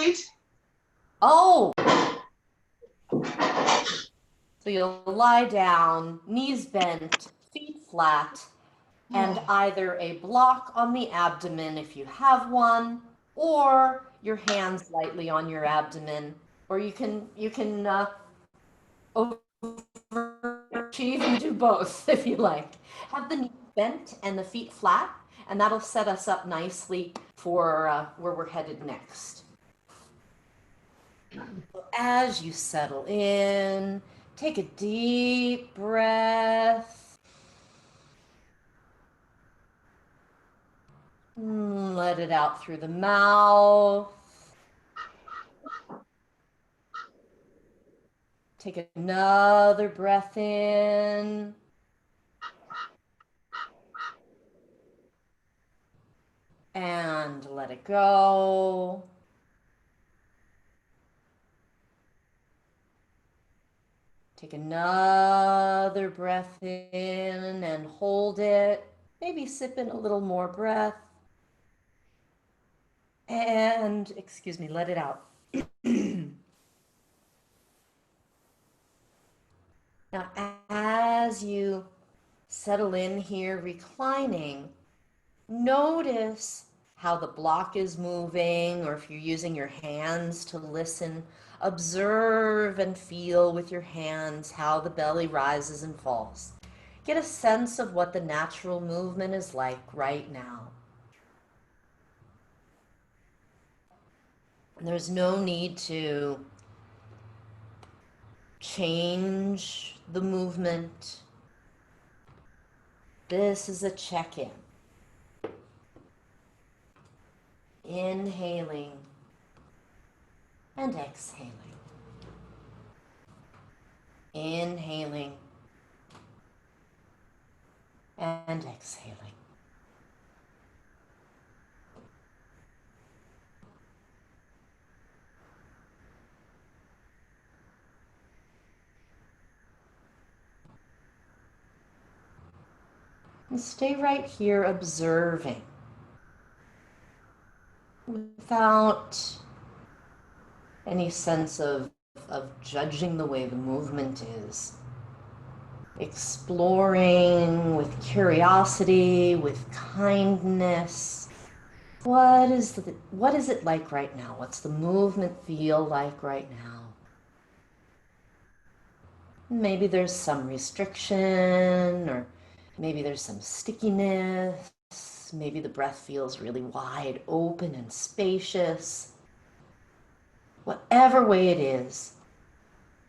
right? Oh, so you'll lie down, knees bent, feet flat, and Oh, either a block on the abdomen if you have one, or your hands lightly on your abdomen, or you can overachieve and do both if you like. Have the knees bent and the feet flat, and that'll set us up nicely for where we're headed next. As you settle in, take a deep breath. Let it out through the mouth. Take another breath in. And let it go. Take another breath in and hold it. Maybe sip in a little more breath. And, excuse me, let it out. Now, as you settle in here, reclining, notice how the block is moving, or if you're using your hands to listen, observe and feel with your hands how the belly rises and falls. Get a sense of what the natural movement is like right now. And there's no need to change the movement. This is a check-in. Inhaling and exhaling. Inhaling and exhaling. And stay right here observing without any sense of judging the way the movement is. Exploring with curiosity, with kindness. What is it like right now? What's the movement feel like right now? Maybe there's some restriction, or maybe there's some stickiness. Maybe the breath feels really wide open and spacious. Whatever way it is,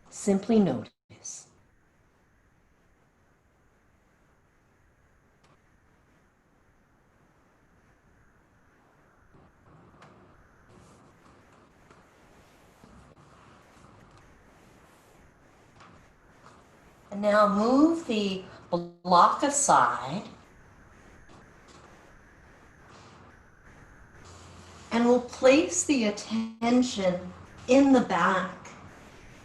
simply notice. And now move the block aside, and we'll place the attention in the back.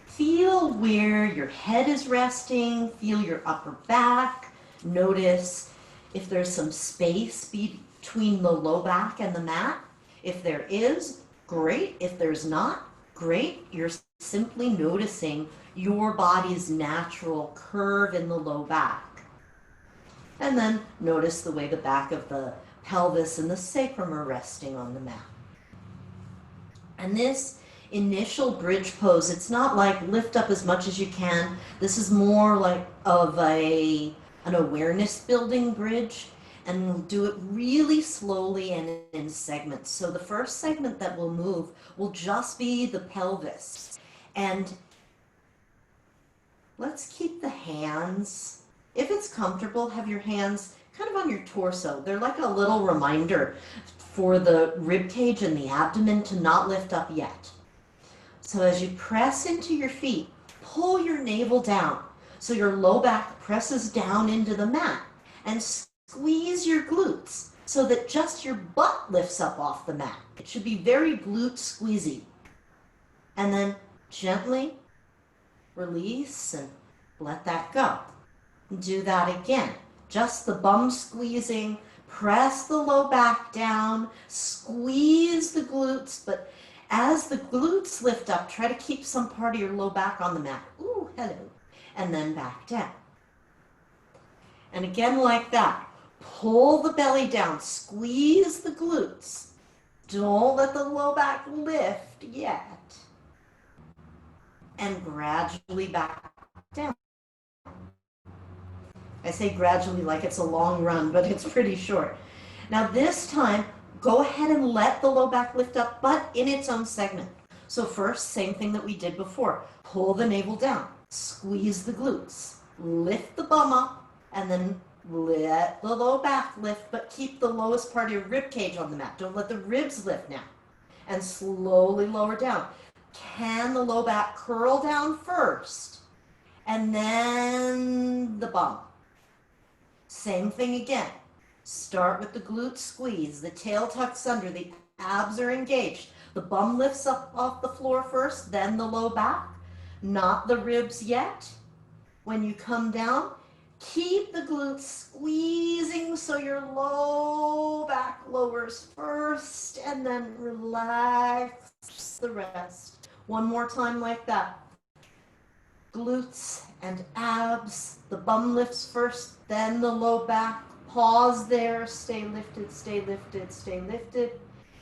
Feel where your head is resting, feel your upper back. Notice if there's some space between the low back and the mat. If there is, great. If there's not, great. You're simply noticing your body's natural curve in the low back. And then notice the way the back of the pelvis and the sacrum are resting on the mat. And this initial bridge pose, it's not like lift up as much as you can. This is more like of an awareness building bridge, and we'll do it really slowly and in segments. So the first segment that we'll move will just be the pelvis. And let's keep the hands, if it's comfortable, have your hands kind of on your torso. They're like a little reminder for the rib cage and the abdomen to not lift up yet. So as you press into your feet, pull your navel down so your low back presses down into the mat, and squeeze your glutes so that just your butt lifts up off the mat. It should be very glute squeezy. And then gently release and let that go. Do that again. Just the bum squeezing, press the low back down, squeeze the glutes, but As the glutes lift up, try to keep some part of your low back on the mat. Ooh, hello. And then back down. And again like that. Pull the belly down, squeeze the glutes. Don't let the low back lift yet. And gradually back down. I say gradually like it's a long run, but it's pretty short. Now this time, go ahead and let the low back lift up, but in its own segment. So first, same thing that we did before. Pull the navel down, squeeze the glutes, lift the bum up, and then let the low back lift, but keep the lowest part of your rib cage on the mat. Don't let the ribs lift now. And slowly lower down. Can the low back curl down first? And then the bum. Same thing again. Start with the glute squeeze. The tail tucks under. The abs are engaged. The bum lifts up off the floor first, then the low back. Not the ribs yet. When you come down, keep the glutes squeezing so your low back lowers first, and then relax the rest. One more time like that. Glutes and abs, the bum lifts first, then the low back. Pause there, stay lifted, stay lifted, stay lifted,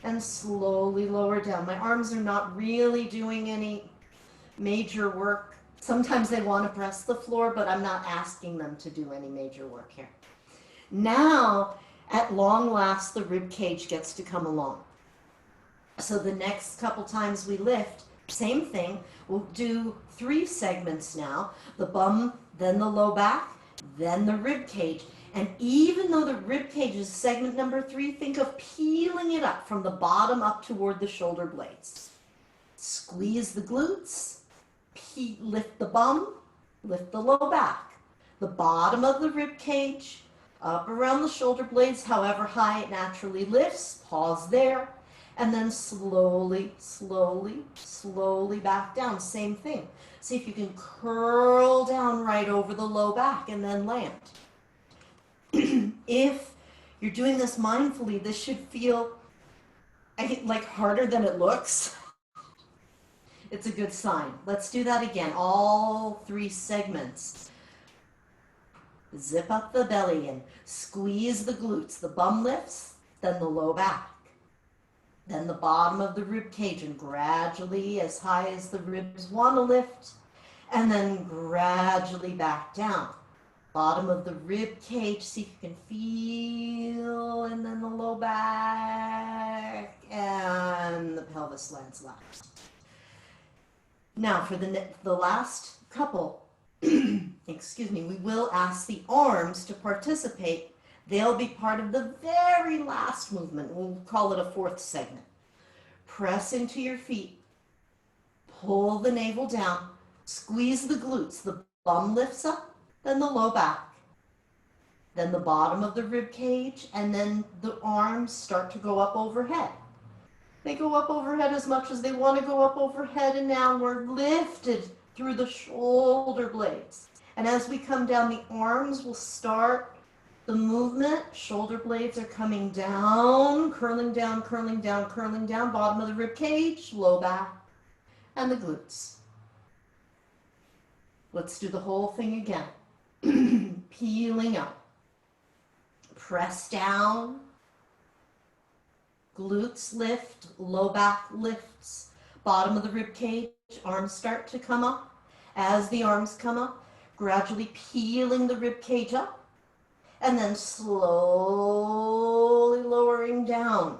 and slowly lower down. My arms are not really doing any major work. Sometimes they want to press the floor, but I'm not asking them to do any major work here. Now, at long last, the rib cage gets to come along. So the next couple times we lift, same thing. We'll do 3 segments now. The bum, then the low back, then the rib cage. And even though the rib cage is segment number 3, think of peeling it up from the bottom up toward the shoulder blades. Squeeze the glutes, lift the bum, lift the low back. The bottom of the rib cage, up around the shoulder blades, however high it naturally lifts. Pause there. And then slowly, slowly, slowly back down. Same thing. See if you can curl down right over the low back and then land. If you're doing this mindfully, this should feel like harder than it looks. It's a good sign. Let's do that again. All 3 segments. Zip up the belly and squeeze the glutes. The bum lifts, then the low back. Then the bottom of the rib cage, and gradually as high as the ribs want to lift, and then gradually back down. Bottom of the rib cage, see if you can feel, and then the low back, and the pelvis lands last. Now for the last couple, excuse me, we will ask the arms to participate. They'll be part of the very last movement. We'll call it a 4th segment. Press into your feet. Pull the navel down. Squeeze the glutes. The bum lifts up, then the low back. Then the bottom of the rib cage, and then the arms start to go up overhead. They go up overhead as much as they want to go up overhead, and now we're lifted through the shoulder blades. And as we come down, the arms will start the movement. Shoulder blades are coming down, curling down, curling down, curling down. Bottom of the rib cage, low back, and the glutes. Let's do the whole thing again. Peeling up. Press down. Glutes lift, low back lifts. Bottom of the rib cage, arms start to come up. As the arms come up, gradually peeling the rib cage up. And then slowly lowering down.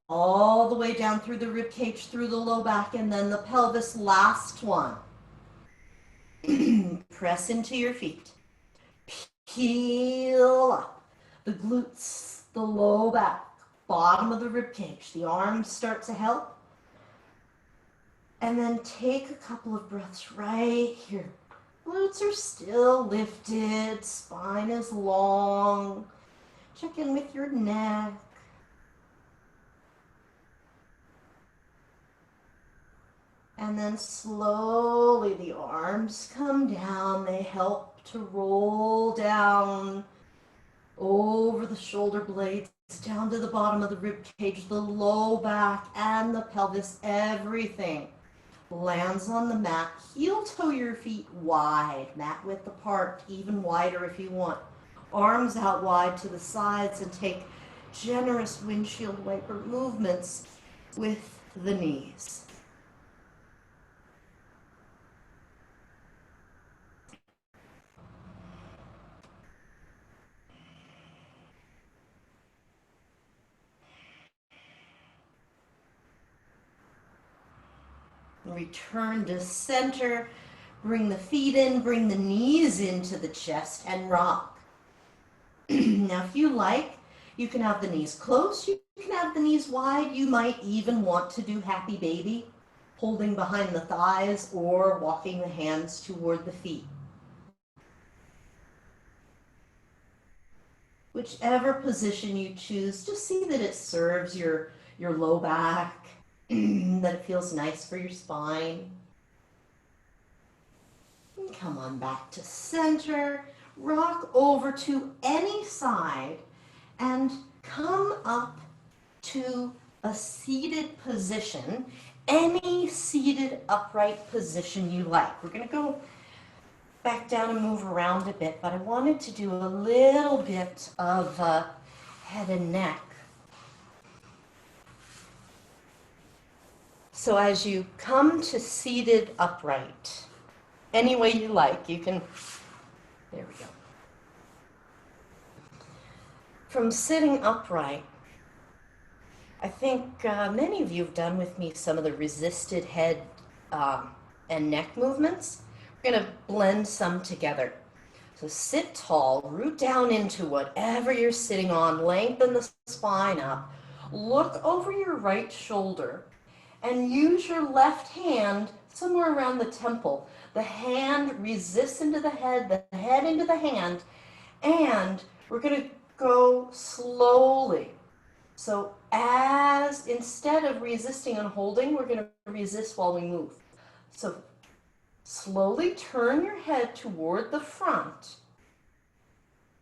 All the way down through the rib cage, through the low back, and then the pelvis, last one. Press into your feet. Peel up. The glutes, the low back, bottom of the rib cage. The arms start to help. And then take a couple of breaths right here. Glutes are still lifted, spine is long. Check in with your neck. And then slowly the arms come down. They help to roll down over the shoulder blades down to the bottom of the rib cage, the low back and the pelvis, everything lands on the mat. Heel toe your feet wide, mat width apart, even wider if you want. Arms out wide to the sides and take generous windshield wiper movements with the knees. Return to center. Bring the feet in, bring the knees into the chest and rock. Now, if you like, you can have the knees close, you can have the knees wide. You might even want to do happy baby, holding behind the thighs or walking the hands toward the feet. Whichever position you choose, just see that it serves your low back, that it feels nice for your spine. And come on back to center. Rock over to any side and come up to a seated position, any seated upright position you like. We're going to go back down and move around a bit, but I wanted to do a little bit of head and neck. So as you come to seated upright, any way you like, you can, there we go. From sitting upright, I think many of you have done with me some of the resisted head and neck movements. We're going to blend some together. So sit tall, root down into whatever you're sitting on, lengthen the spine up, look over your right shoulder, and use your left hand somewhere around the temple. The hand resists into the head into the hand, and we're going to go slowly. So instead of resisting and holding, we're going to resist while we move. So slowly turn your head toward the front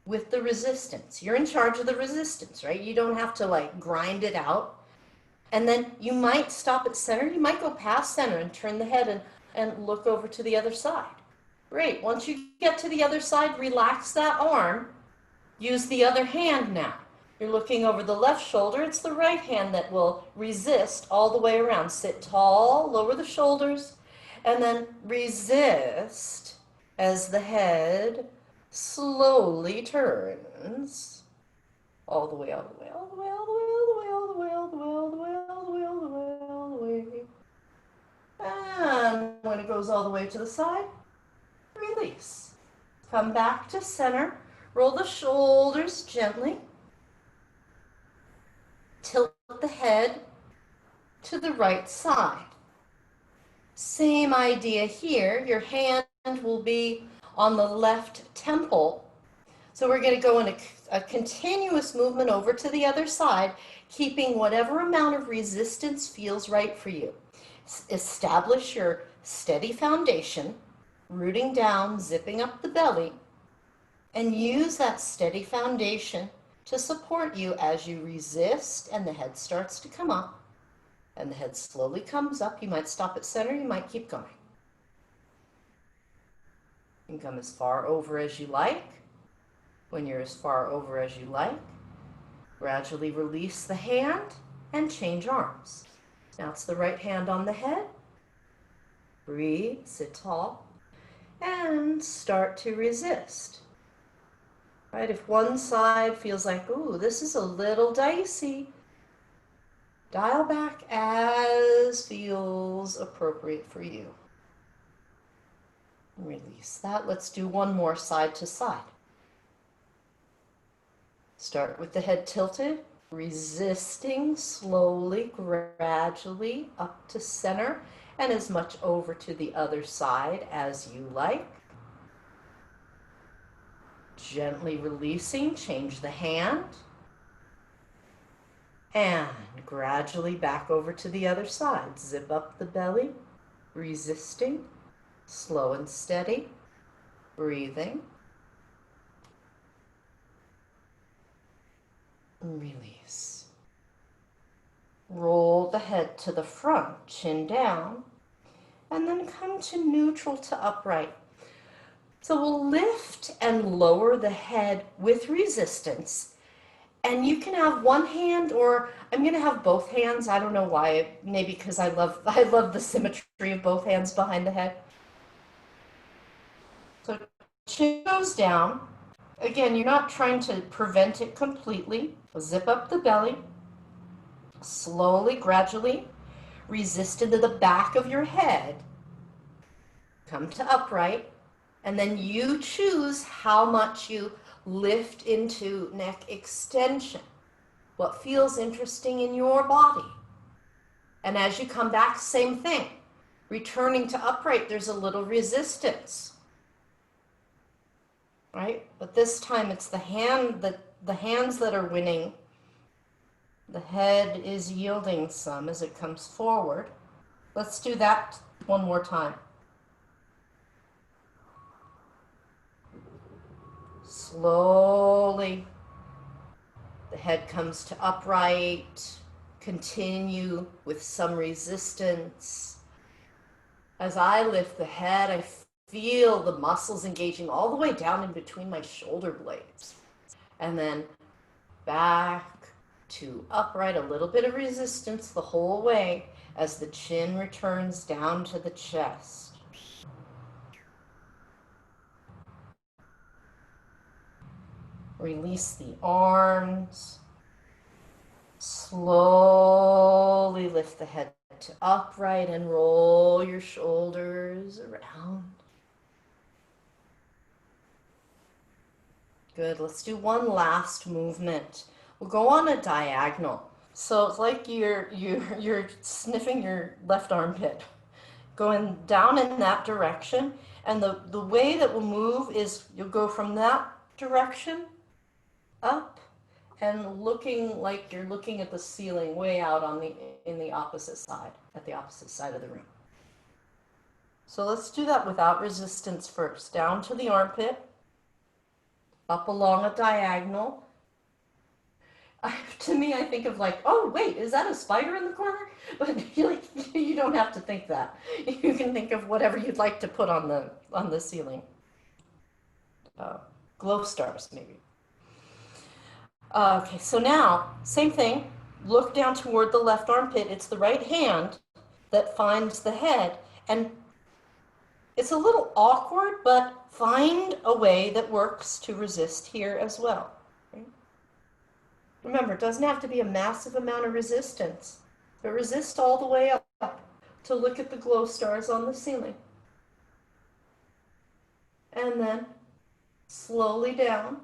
with the resistance. You're in charge of the resistance, right? You don't have to like grind it out. And then you might stop at center. You might go past center and turn the head and look over to the other side. Great. Once you get to the other side, relax that arm. Use the other hand now. You're looking over the left shoulder. It's the right hand that will resist all the way around. Sit tall, lower the shoulders, and then resist as the head slowly turns all the way, all the way, all the way, all the way, all the way, all the way, all the way, all the way, all the way, all the way, all the way. And when it goes all the way to the side, release. Come back to center. Roll the shoulders gently. Tilt the head to the right side. Same idea here. Your hand will be on the left temple. So we're going to go in a continuous movement over to the other side, keeping whatever amount of resistance feels right for you. Establish your steady foundation, rooting down, zipping up the belly, and use that steady foundation to support you as you resist and the head starts to come up and the head slowly comes up. You might stop at center, you might keep going. You can come as far over as you like. When you're as far over as you like, gradually release the hand and change arms. Now it's the right hand on the head. Breathe, sit tall, and start to resist. Right? If one side feels like, ooh, this is a little dicey, dial back as feels appropriate for you. Release that. Let's do one more side to side. Start with the head tilted, resisting slowly, gradually up to center and as much over to the other side as you like. Gently releasing, change the hand, and gradually back over to the other side. Zip up the belly, resisting, slow and steady, breathing. Release. Roll the head to the front, chin down, and then come to neutral to upright. So we'll lift and lower the head with resistance. And you can have one hand, or I'm going to have both hands. I don't know why. Maybe because I love the symmetry of both hands behind the head. So chin goes down. Again, you're not trying to prevent it completely. Zip up the belly. Slowly, gradually, resist into the back of your head. Come to upright. And then you choose how much you lift into neck extension. What feels interesting in your body. And as you come back, same thing. Returning to upright, there's a little resistance. Right? But this time it's the hands that are winning. The head is yielding some as it comes forward. Let's do that one more time. Slowly, the head comes to upright. Continue with some resistance. As I lift the head, I feel the muscles engaging all the way down in between my shoulder blades. And then back to upright, a little bit of resistance the whole way as the chin returns down to the chest. Release the arms. Slowly lift the head to upright and roll your shoulders around. Good. Let's do one last movement. We'll go on a diagonal. So it's like you're sniffing your left armpit, going down in that direction. And the way that we'll move is you'll go from that direction up and looking like you're looking at the ceiling way out in the opposite side, at the opposite side of the room. So let's do that without resistance first. Down to the armpit, up along a diagonal. To me, I think of like, oh wait, is that a spider in the corner? But you don't have to think that. You can think of whatever you'd like to put on the ceiling. Glow stars, maybe. Okay, so now, same thing. Look down toward the left armpit. It's the right hand that finds the head. And it's a little awkward, but find a way that works to resist here as well. Okay? Remember, it doesn't have to be a massive amount of resistance, but resist all the way up to look at the glow stars on the ceiling. And then slowly down.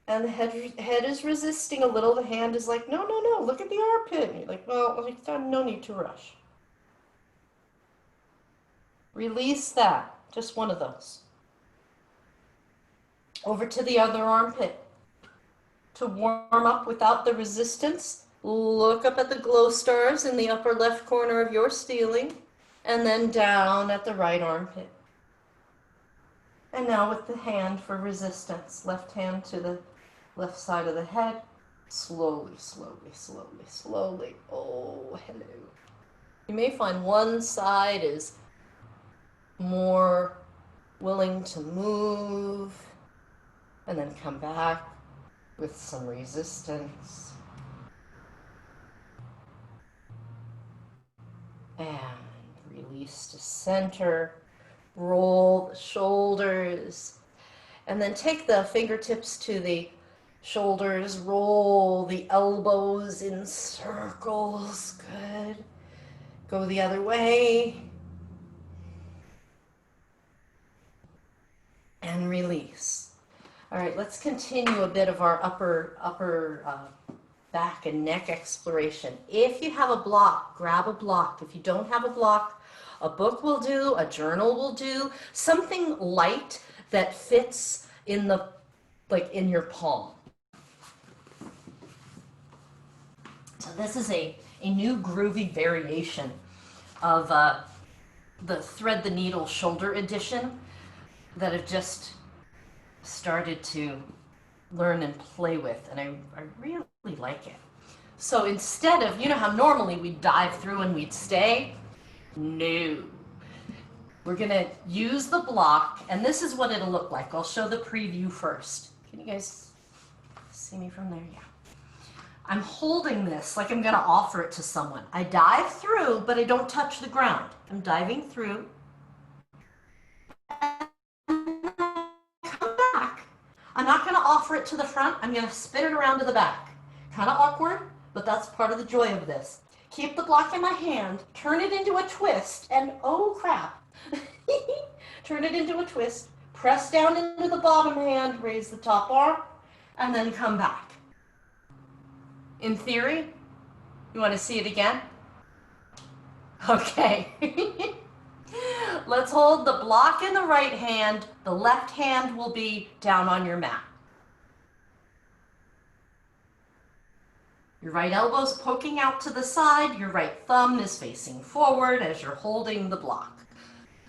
And the head is resisting a little. The hand is like, no, no, no, look at the armpit. And you're like, well, no need to rush. Release that. Just one of those. Over to the other armpit. To warm up without the resistance, look up at the glow stars in the upper left corner of your ceiling, and then down at the right armpit. And now with the hand for resistance. Left hand to the left side of the head. Slowly, slowly, slowly, slowly. Oh, hello. You may find one side is more willing to move and then come back with some resistance. And release to center. Roll the shoulders. And then take the fingertips to the shoulders. Roll the elbows in circles. Good. Go the other way. And release. All right, let's continue a bit of our upper back and neck exploration. If you have a block, grab a block. If you don't have a block, a book will do, a journal will do, something light that fits in in your palm. So this is a new groovy variation of the Thread the Needle shoulder edition that I've just started to learn and play with, and I really like it. So instead of, you know how normally we'd dive through and we'd stay? No. We're going to use the block, and this is what it'll look like. I'll show the preview first. Can you guys see me from there? Yeah. I'm holding this like I'm going to offer it to someone. I dive through, but I don't touch the ground. I'm diving through. And come back. I'm not going to offer it to the front. I'm going to spin it around to the back. Kind of awkward, but that's part of the joy of this. Keep the block in my hand, turn it into a twist, and oh crap. Turn it into a twist, press down into the bottom hand, raise the top arm, and then come back. In theory, you want to see it again? Okay. Let's hold the block in the right hand. The left hand will be down on your mat. Your right elbow's poking out to the side. Your right thumb is facing forward as you're holding the block.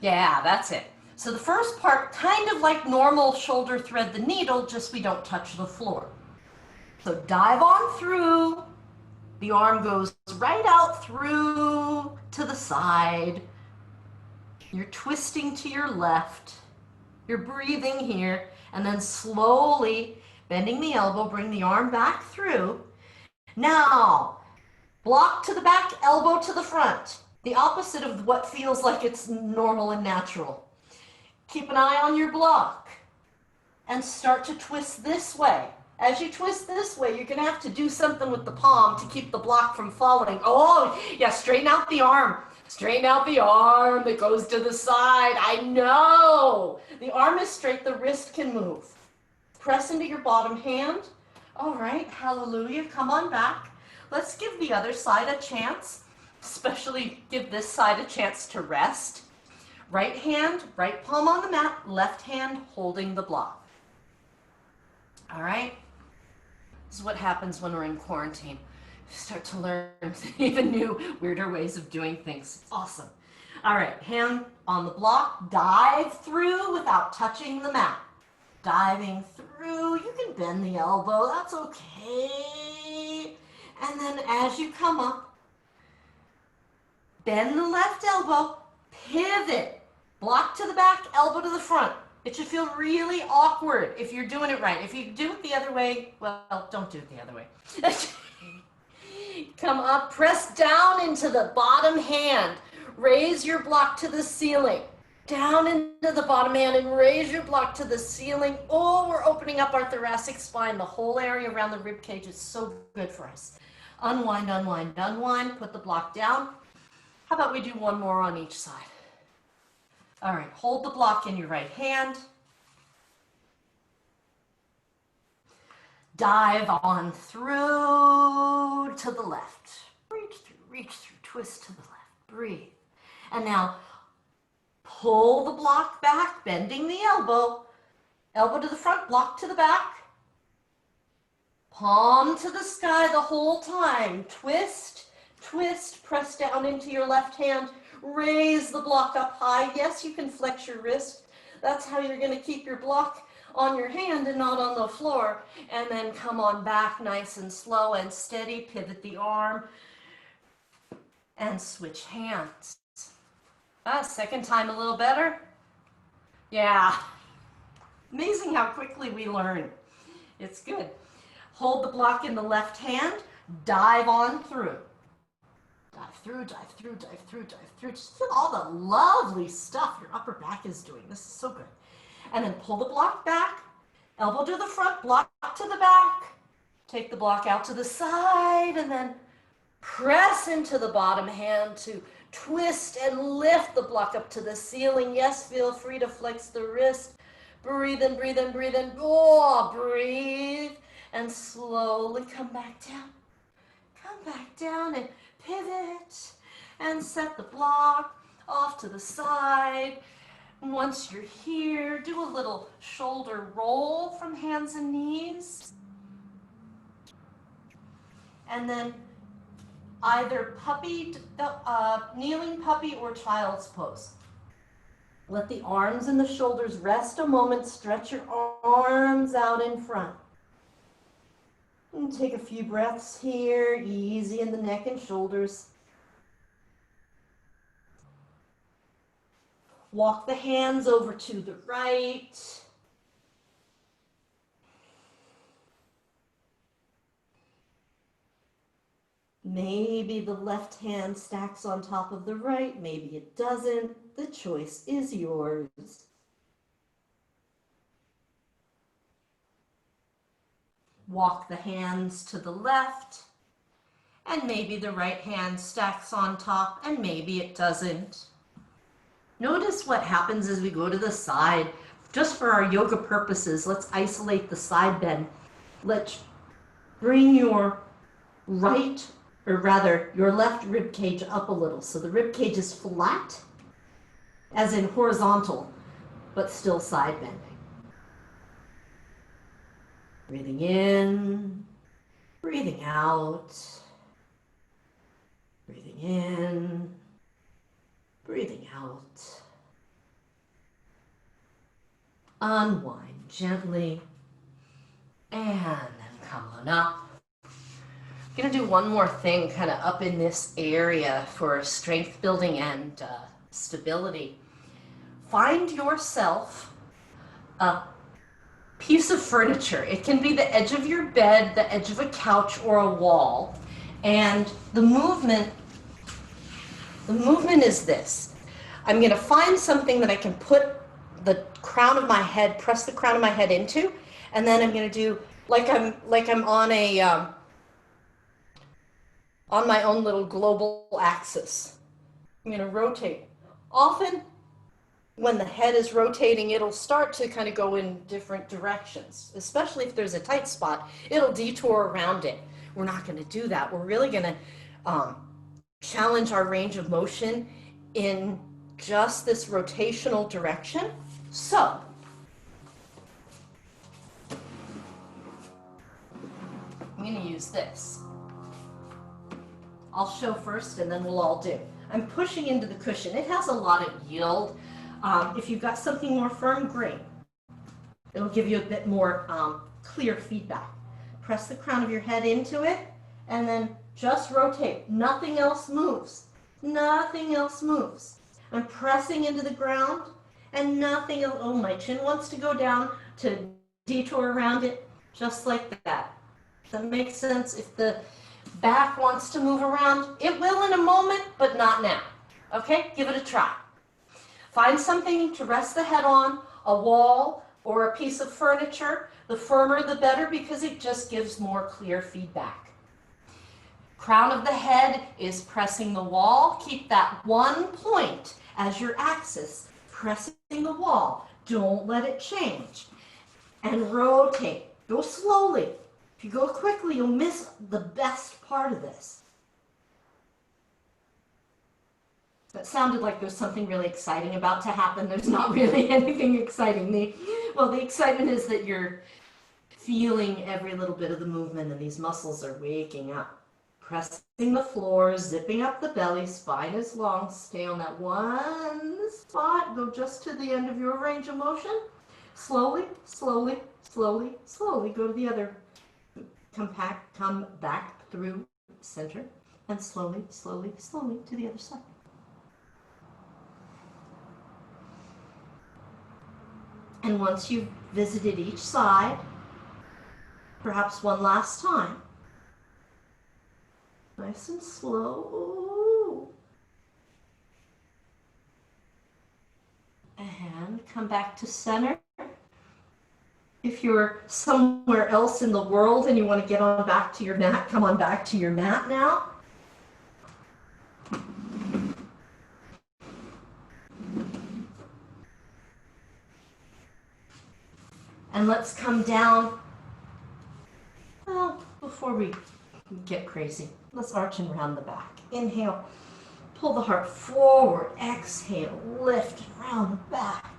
Yeah, that's it. So the first part, kind of like normal shoulder thread the needle, just we don't touch the floor. So dive on through. The arm goes right out through to the side. You're twisting to your left. You're breathing here, and then slowly bending the elbow, bring the arm back through. Now, block to the back, elbow to the front. The opposite of what feels like it's normal and natural. Keep an eye on your block and start to twist this way. As you twist this way, you're going to have to do something with the palm to keep the block from falling. Oh, yeah, straighten out the arm. Straighten out the arm that goes to the side. I know. The arm is straight, the wrist can move. Press into your bottom hand. All right, hallelujah, come on back. Let's give the other side a chance, especially give this side a chance to rest. Right hand, right palm on the mat, left hand holding the block. All right, this is what happens when we're in quarantine. You start to learn even new, weirder ways of doing things. Awesome. All right, hand on the block, dive through without touching the mat. Diving through, you can bend the elbow, that's okay. And then as you come up, bend the left elbow, pivot, block to the back, elbow to the front. It should feel really awkward if you're doing it right. If you do it the other way, well, don't do it the other way. Come up, press down into the bottom hand. Raise your block to the ceiling. Down into the bottom hand and raise your block to the ceiling. Oh, we're opening up our thoracic spine. The whole area around the rib cage is so good for us. Unwind, unwind, unwind. Put the block down. How about we do one more on each side? All right, hold the block in your right hand. Dive on through to the left. Reach through, twist to the left. Breathe. And now, pull the block back, bending the elbow. Elbow to the front, block to the back. Palm to the sky the whole time. Twist, twist, press down into your left hand. Raise the block up high. Yes, you can flex your wrist. That's how you're going to keep your block on your hand and not on the floor. And then come on back nice and slow and steady. Pivot the arm and switch hands. Second time a little better. Yeah. Amazing how quickly we learn. It's good. Hold the block in the left hand. Dive on through. Dive through, dive through, dive through, dive through. Just feel all the lovely stuff your upper back is doing. This is so good. And then pull the block back. Elbow to the front, block to the back. Take the block out to the side and then press into the bottom hand to twist and lift the block up to the ceiling. Yes, feel free to flex the wrist. Breathe in, breathe in, breathe in. Oh, breathe. And slowly come back down. Come back down and pivot. And set the block off to the side. Once you're here, do a little shoulder roll from hands and knees. And then either puppy, kneeling puppy or child's pose. Let the arms and the shoulders rest a moment. Stretch your arms out in front. And take a few breaths here, easy in the neck and shoulders. Walk the hands over to the right. Maybe the left hand stacks on top of the right, maybe it doesn't. The choice is yours. Walk the hands to the left, and maybe the right hand stacks on top, and maybe it doesn't. Notice what happens as we go to the side. Just for our yoga purposes, let's isolate the side bend. Let's bring your right, or rather your left rib cage up a little. So the rib cage is flat, as in horizontal, but still side bending. Breathing in, breathing out, breathing in, breathing out. Unwind gently, and then come on up. I'm going to do one more thing kind of up in this area for strength building and stability. Find yourself a piece of furniture. It can be the edge of your bed, the edge of a couch, or a wall. And the movement is this. I'm going to find something that I can put the crown of my head, press the crown of my head into, and then I'm going to do like I'm on a on my own little global axis. I'm going to rotate. Often, when the head is rotating, it'll start to kind of go in different directions, especially if there's a tight spot. It'll detour around it. We're not going to do that. We're really going to challenge our range of motion in just this rotational direction. So, I'm going to use this. I'll show first and then we'll all do. I'm pushing into the cushion. It has a lot of yield. If you've got something more firm, great. It'll give you a bit more clear feedback. Press the crown of your head into it and then just rotate. Nothing else moves. Nothing else moves. I'm pressing into the ground and nothing else. Oh, my chin wants to go down to detour around it, just like that. Does that make sense? If the back wants to move around, it will in a moment, but not now. Okay, give it a try. Find something to rest the head on, a wall or a piece of furniture. The firmer the better because it just gives more clear feedback. Crown of the head is pressing the wall. Keep that one point as your axis, pressing the wall. Don't let it change. And rotate. Go slowly. If you go quickly, you'll miss the best part of this. That sounded like there's something really exciting about to happen. There's not really anything exciting. The excitement is that you're feeling every little bit of the movement and these muscles are waking up. Pressing the floor, zipping up the belly, spine is long. Stay on that one spot. Go just to the end of your range of motion. Slowly, slowly, slowly, slowly go to the other. Come back through center and slowly, slowly, slowly to the other side. And once you've visited each side, perhaps one last time, nice and slow, and come back to center. If you're somewhere else in the world and you want to get on back to your mat, come on back to your mat now. And let's come down. Well, before we get crazy, let's arch and round the back. Inhale, pull the heart forward. Exhale, lift round the back.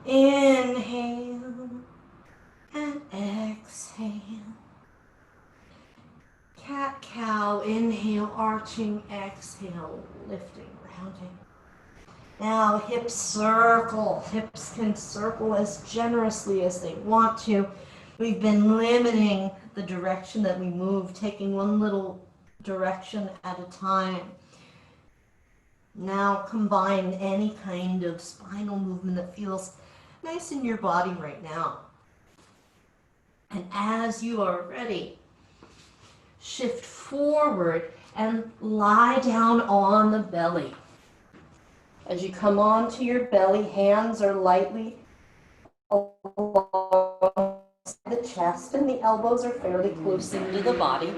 Inhale and exhale. Cat-cow, inhale, arching, exhale, lifting, rounding. Now hips circle. Hips can circle as generously as they want to. We've been limiting the direction that we move, taking one little direction at a time. Now combine any kind of spinal movement that feels nice in your body right now. And as you are ready, shift forward and lie down on the belly. As you come onto your belly, hands are lightly along the chest and the elbows are fairly close into the body.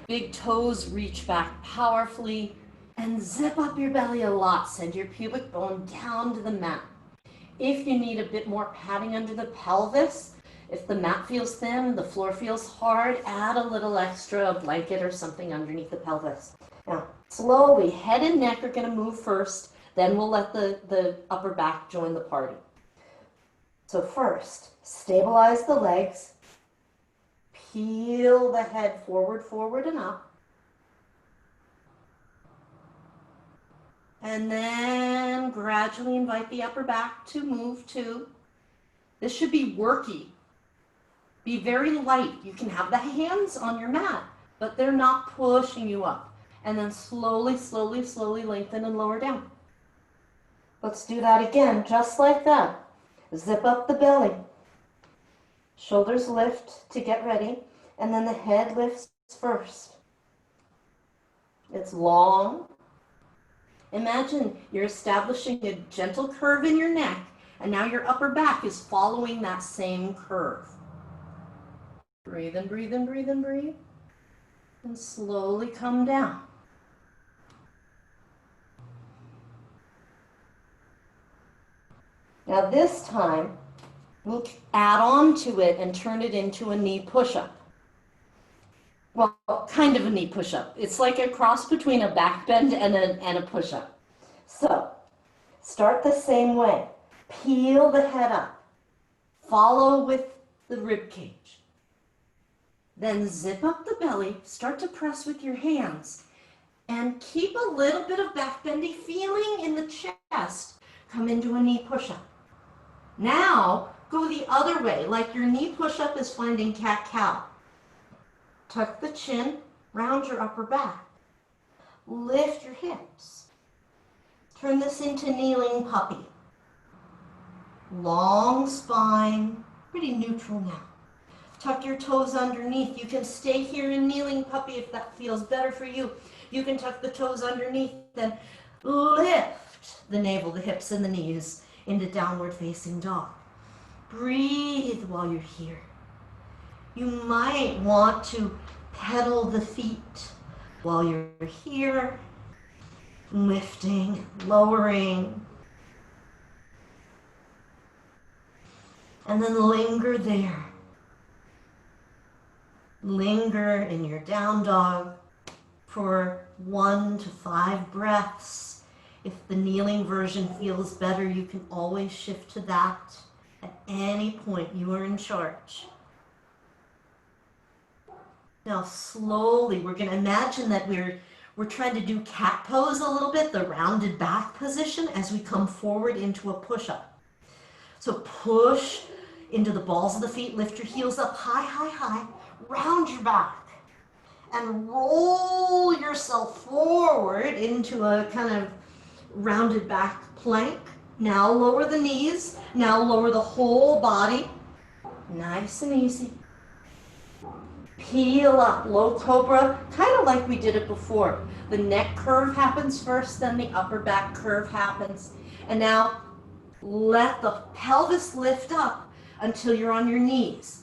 Big toes reach back powerfully and zip up your belly a lot. Send your pubic bone down to the mat. If you need a bit more padding under the pelvis, if the mat feels thin, the floor feels hard, add a little extra blanket or something underneath the pelvis. Now, slowly, head and neck are going to move first, then we'll let the upper back join the party. So first, stabilize the legs, peel the head forward, forward, and up. And then gradually invite the upper back to move too. This should be worky. Be very light. You can have the hands on your mat, but they're not pushing you up. And then slowly, slowly, slowly lengthen and lower down. Let's do that again, just like that. Zip up the belly. Shoulders lift to get ready, and then the head lifts first. It's long. Imagine you're establishing a gentle curve in your neck, and now your upper back is following that same curve. Breathe and breathe and breathe and breathe. And slowly come down. Now this time, we'll add on to it and turn it into a knee push-up. Well, kind of a knee push-up. It's like a cross between a back bend and a push-up. So, start the same way. Peel the head up. Follow with the rib cage. Then zip up the belly, start to press with your hands, and keep a little bit of back bendy feeling in the chest. Come into a knee push-up. Now, go the other way, like your knee push-up is finding cat-cow. Tuck the chin, round your upper back. Lift your hips. Turn this into kneeling puppy. Long spine, pretty neutral now. Tuck your toes underneath. You can stay here in kneeling puppy if that feels better for you. You can tuck the toes underneath and lift the navel, the hips, and the knees into downward facing dog. Breathe while you're here. You might want to pedal the feet while you're here, lifting, lowering, and then linger there. Linger in your down dog for 1 to 5 breaths. If the kneeling version feels better, you can always shift to that at any point. You are in charge. Now slowly, we're going to imagine that we're trying to do cat pose a little bit, the rounded back position as we come forward into a push-up. So push into the balls of the feet, lift your heels up high, high, high, round your back, and roll yourself forward into a kind of rounded back plank. Now lower the knees, now lower the whole body. Nice and easy. Peel up, low cobra, kind of like we did it before. The neck curve happens first, then the upper back curve happens. And now let the pelvis lift up until you're on your knees.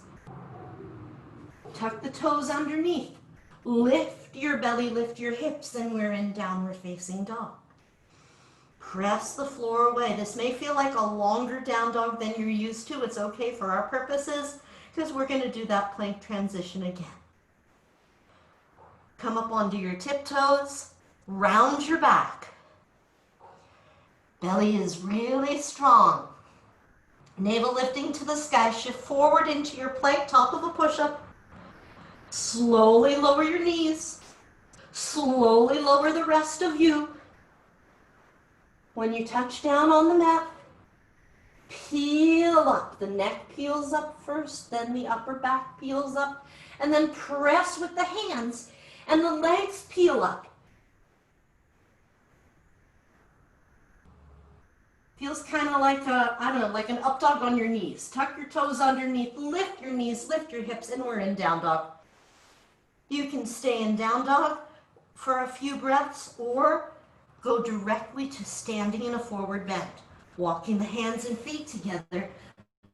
Tuck the toes underneath. Lift your belly, lift your hips, and we're in downward facing dog. Press the floor away. This may feel like a longer down dog than you're used to. It's okay for our purposes because we're going to do that plank transition again. Come up onto your tiptoes, round your back. Belly is really strong. Navel lifting to the sky, shift forward into your plank, top of a push-up. Slowly lower your knees. Slowly lower the rest of you. When you touch down on the mat, Peel up. The neck peels up first, then the upper back peels up, and then press with the hands, and the legs peel up. Feels kind of like I don't know, like an up dog on your knees. Tuck your toes underneath, lift your knees, lift your hips, and we're in down dog. You can stay in down dog for a few breaths or go directly to standing in a forward bend. Walking the hands and feet together,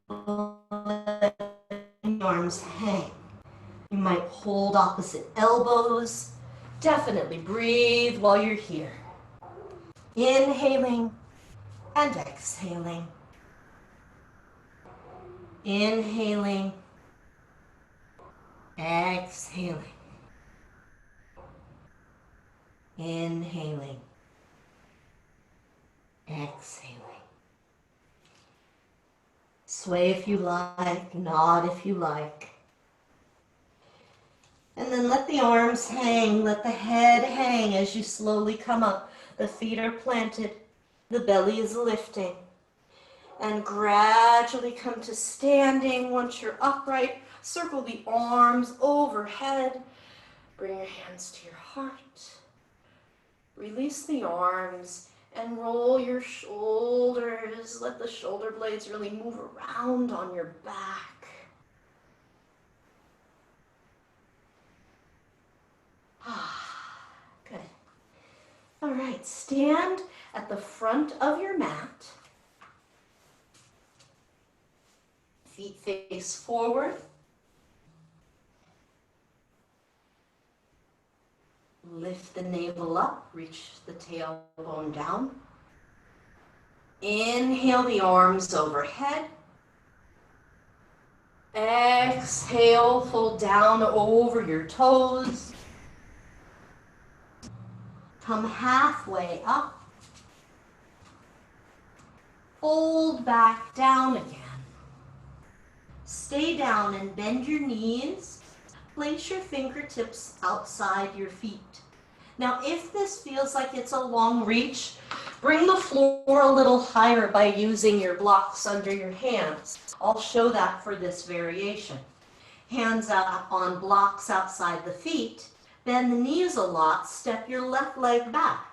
letting the arms hang. You might hold opposite elbows. Definitely breathe while you're here. Inhaling and exhaling. Inhaling, exhaling. Inhaling, exhaling. Sway if you like, nod if you like. And then let the arms hang, let the head hang as you slowly come up. The feet are planted, the belly is lifting. And gradually come to standing. Once you're upright, circle the arms overhead. Bring your hands to your heart. Release the arms and roll your shoulders. Let the shoulder blades really move around on your back. Good. All right, stand at the front of your mat. Feet face forward. Lift the navel up, reach the tailbone down. Inhale the arms overhead. Exhale, fold down over your toes. Come halfway up. Fold back down again. Stay down and bend your knees. Place your fingertips outside your feet. Now, if this feels like it's a long reach, bring the floor a little higher by using your blocks under your hands. I'll show that for this variation. Hands out on blocks outside the feet. Bend the knees a lot. Step your left leg back.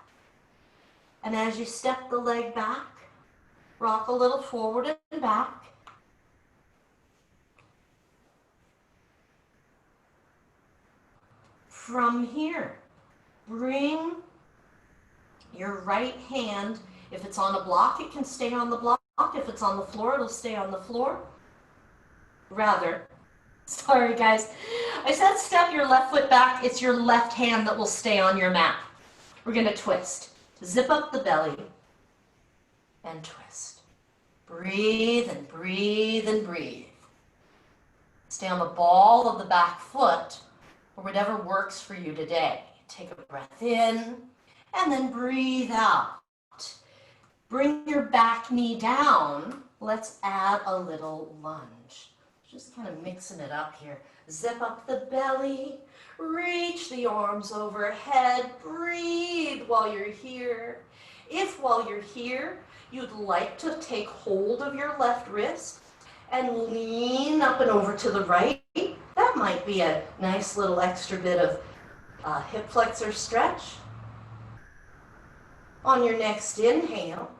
And as you step the leg back, rock a little forward and back. From here, bring your right hand. If it's on a block, it can stay on the block. If it's on the floor, it'll stay on the floor. Sorry guys, I said step your left foot back. It's your left hand that will stay on your mat. We're going to twist. Zip up the belly and twist. Breathe and breathe and breathe. Stay on the ball of the back foot or whatever works for you today. Take a breath in and then breathe out. Bring your back knee down. Let's add a little lunge. Just kind of mixing it up here. Zip up the belly. Reach the arms overhead. Breathe while you're here. If while you're here, you'd like to take hold of your left wrist and lean up and over to the right, that might be a nice little extra bit of hip flexor stretch. On your next inhale,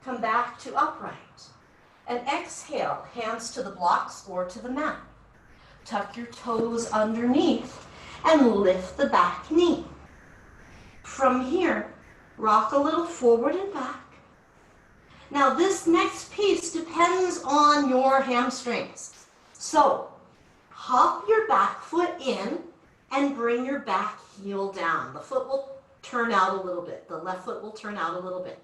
come back to upright. And exhale, hands to the blocks or to the mat. Tuck your toes underneath and lift the back knee. From here, rock a little forward and back. Now this next piece depends on your hamstrings. So hop your back foot in and bring your back heel down. The foot will turn out a little bit. The left foot will turn out a little bit.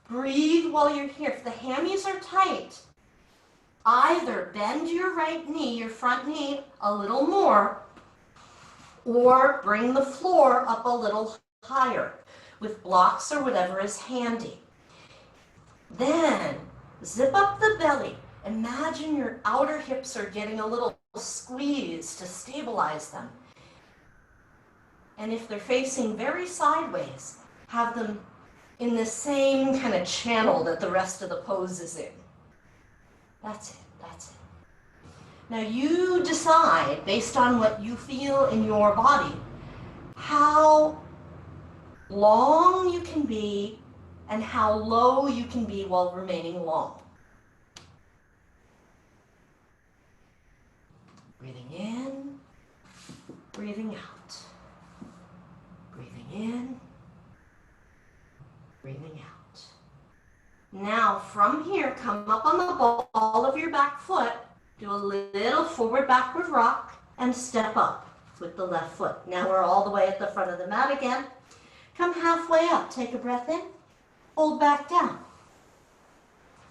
Breathe while you're here. If the hammies are tight, either bend your right knee, your front knee, a little more, or bring the floor up a little higher with blocks or whatever is handy. Then zip up the belly. Imagine your outer hips are getting a little squeeze to stabilize them. And if they're facing very sideways, have them in the same kind of channel that the rest of the pose is in. That's it, that's it. Now you decide, based on what you feel in your body, how long you can be and how low you can be while remaining long. Breathing in, breathing out. Breathing in, breathing out. Now from here, come up on the ball of your back foot, do a little forward backward rock, and step up with the left foot. Now we're all the way at the front of the mat again. Come halfway up, take a breath in, hold back down.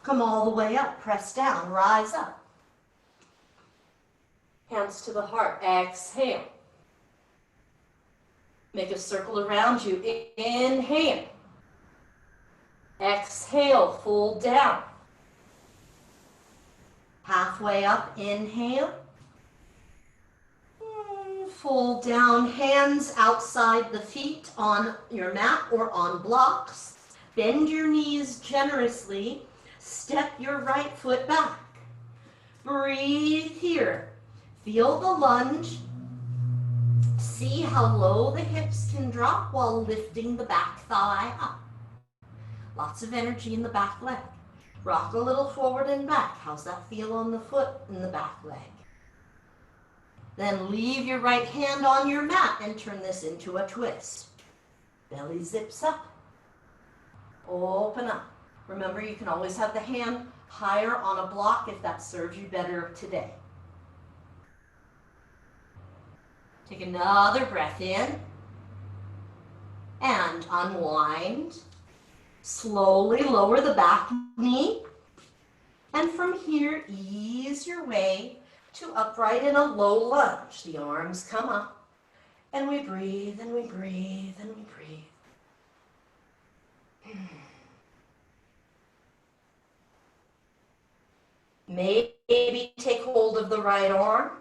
Come all the way up, press down, rise up. Hands to the heart, exhale. Make a circle around you, inhale. Exhale, fold down. Halfway up, inhale. Fold down, hands outside the feet on your mat or on blocks. Bend your knees generously. Step your right foot back. Breathe here. Feel the lunge. See how low the hips can drop while lifting the back thigh up. Lots of energy in the back leg. Rock a little forward and back. How's that feel on the foot and the back leg? Then leave your right hand on your mat and turn this into a twist. Belly zips up. Open up. Remember, you can always have the hand higher on a block if that serves you better today. Take another breath in and unwind. Slowly lower the back knee. And from here, ease your way to upright in a low lunge. The arms come up, and we breathe, and we breathe, and we breathe. Maybe take hold of the right arm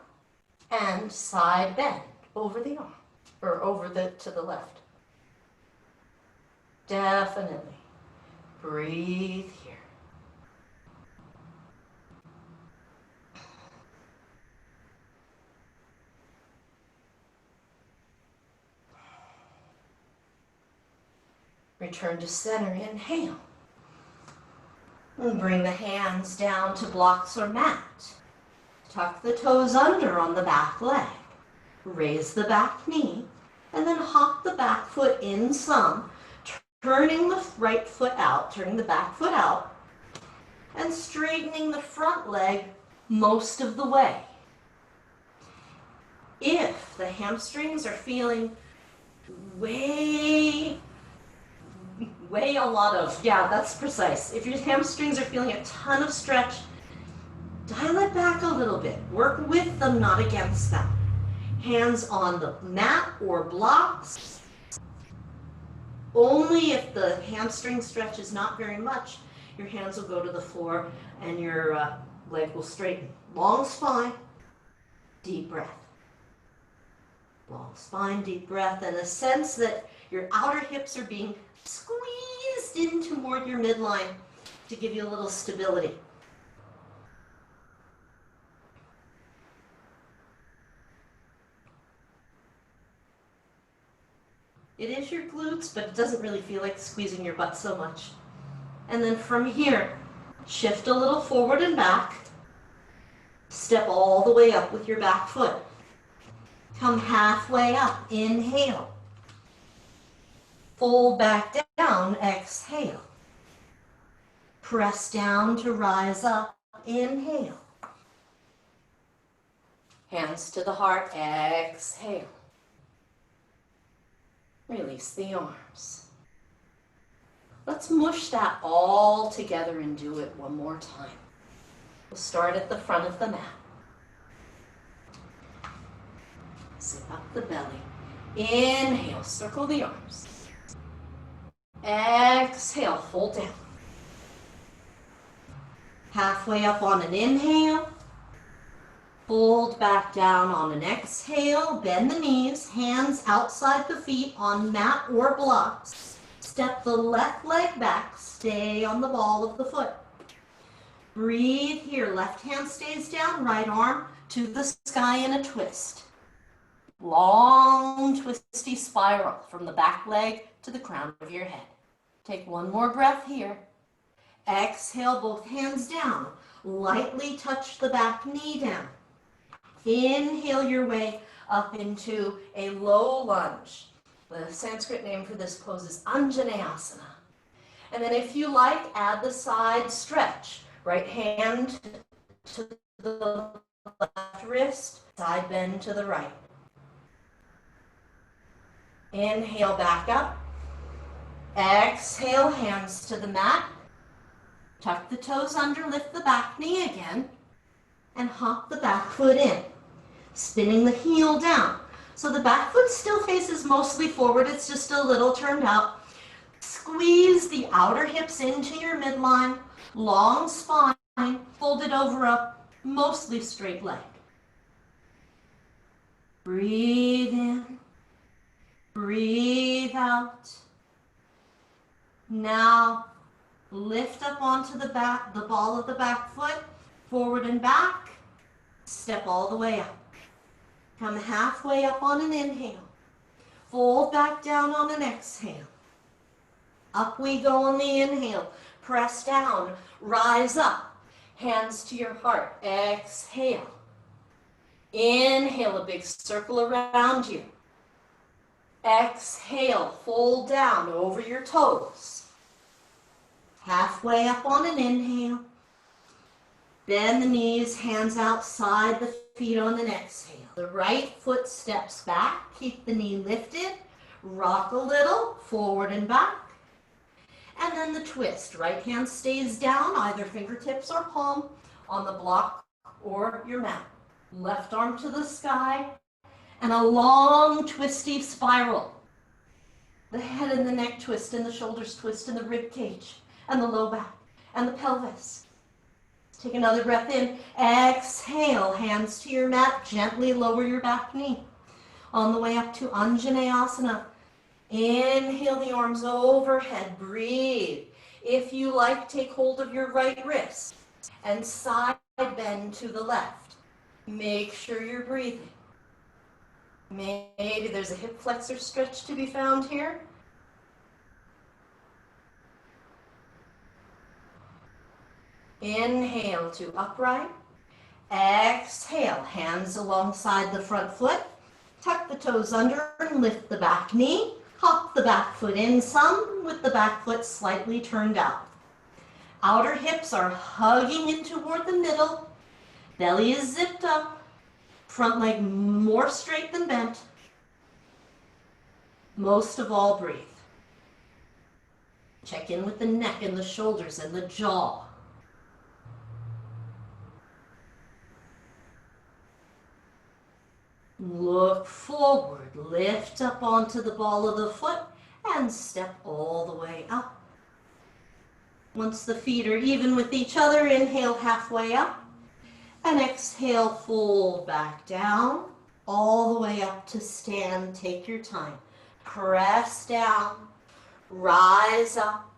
and side bend over the arm, or over to the left. Definitely. Breathe here. Return to center, inhale. And bring the hands down to blocks or mat. Tuck the toes under on the back leg. Raise the back knee, and then hop the back foot in some, turning the right foot out, turning the back foot out, and straightening the front leg most of the way. If the hamstrings are feeling way a lot of, yeah, that's precise. If your hamstrings are feeling a ton of stretch, dial it back a little bit. Work with them, not against them. Hands on the mat or blocks. Only if the hamstring stretch is not very much, your hands will go to the floor and your leg will straighten. Long spine, deep breath. Long spine, deep breath, and a sense that your outer hips are being squeezed in toward your midline to give you a little stability. It is your glutes, but it doesn't really feel like squeezing your butt so much. And then from here, shift a little forward and back. Step all the way up with your back foot. Come halfway up, inhale. Fold back down, exhale. Press down to rise up, inhale. Hands to the heart, exhale. Release the arms. Let's mush that all together and do it one more time. We'll start at the front of the mat. Zip up the belly. Inhale, circle the arms. Exhale, fold down. Halfway up on an inhale. Fold back down on an exhale. Bend the knees, hands outside the feet on mat or blocks. step the left leg back, stay on the ball of the foot. Breathe here, left hand stays down, right arm to the sky in a twist. Long twisty spiral from the back leg to the crown of your head. Take one more breath here. Exhale, both hands down. Lightly touch the back knee down. Inhale your way up into a low lunge. The Sanskrit name for this pose is Anjaneyasana. And then if you like, add the side stretch. Right hand to the left wrist, side bend to the right. Inhale, back up. Exhale, hands to the mat. Tuck the toes under, lift the back knee again, and hop the back foot in, spinning the heel down. So the back foot still faces mostly forward, it's just a little turned out. Squeeze the outer hips into your midline, long spine, folded over a mostly straight leg. Breathe in, breathe out. Now, lift up onto the back, the ball of the back foot, forward and back, step all the way up. Come halfway up on an inhale. Fold back down on an exhale. Up we go on the inhale. Press down, rise up. Hands to your heart. Exhale. Inhale, a big circle around you. Exhale, fold down over your toes. Halfway up on an inhale. Bend the knees, hands outside the feet on an exhale. The right foot steps back, keep the knee lifted, rock a little, forward and back. And then the twist. Right hand stays down, either fingertips or palm, on the block or your mat. Left arm to the sky, and a long twisty spiral. The head and the neck twist, and the shoulders twist, and the rib cage, and the low back, and the pelvis. Take another breath in. Exhale, hands to your mat. Gently lower your back knee. On the way up to Anjaneyasana. Inhale the arms overhead. Breathe. If you like, take hold of your right wrist and side bend to the left. Make sure you're breathing. Maybe there's a hip flexor stretch to be found here. Inhale to upright. Exhale, hands alongside the front foot. Tuck the toes under and lift the back knee. Hop the back foot in some with the back foot slightly turned out. Outer hips are hugging in toward the middle. Belly is zipped up. Front leg more straight than bent. Most of all, breathe. Check in with the neck and the shoulders and the jaw. Look forward, lift up onto the ball of the foot and step all the way up. Once the feet are even with each other, inhale halfway up and exhale, fold back down all the way up to stand. Take your time. Press down, rise up,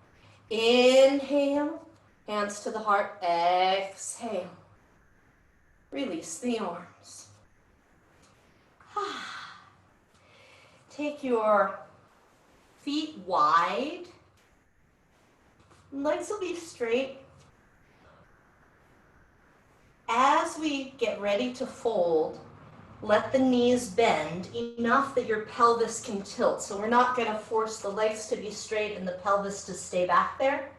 inhale, hands to the heart, exhale. Release the arms. Take your feet wide. Legs will be straight. As we get ready to fold, let the knees bend enough that your pelvis can tilt. So we're not going to force the legs to be straight and the pelvis to stay back there.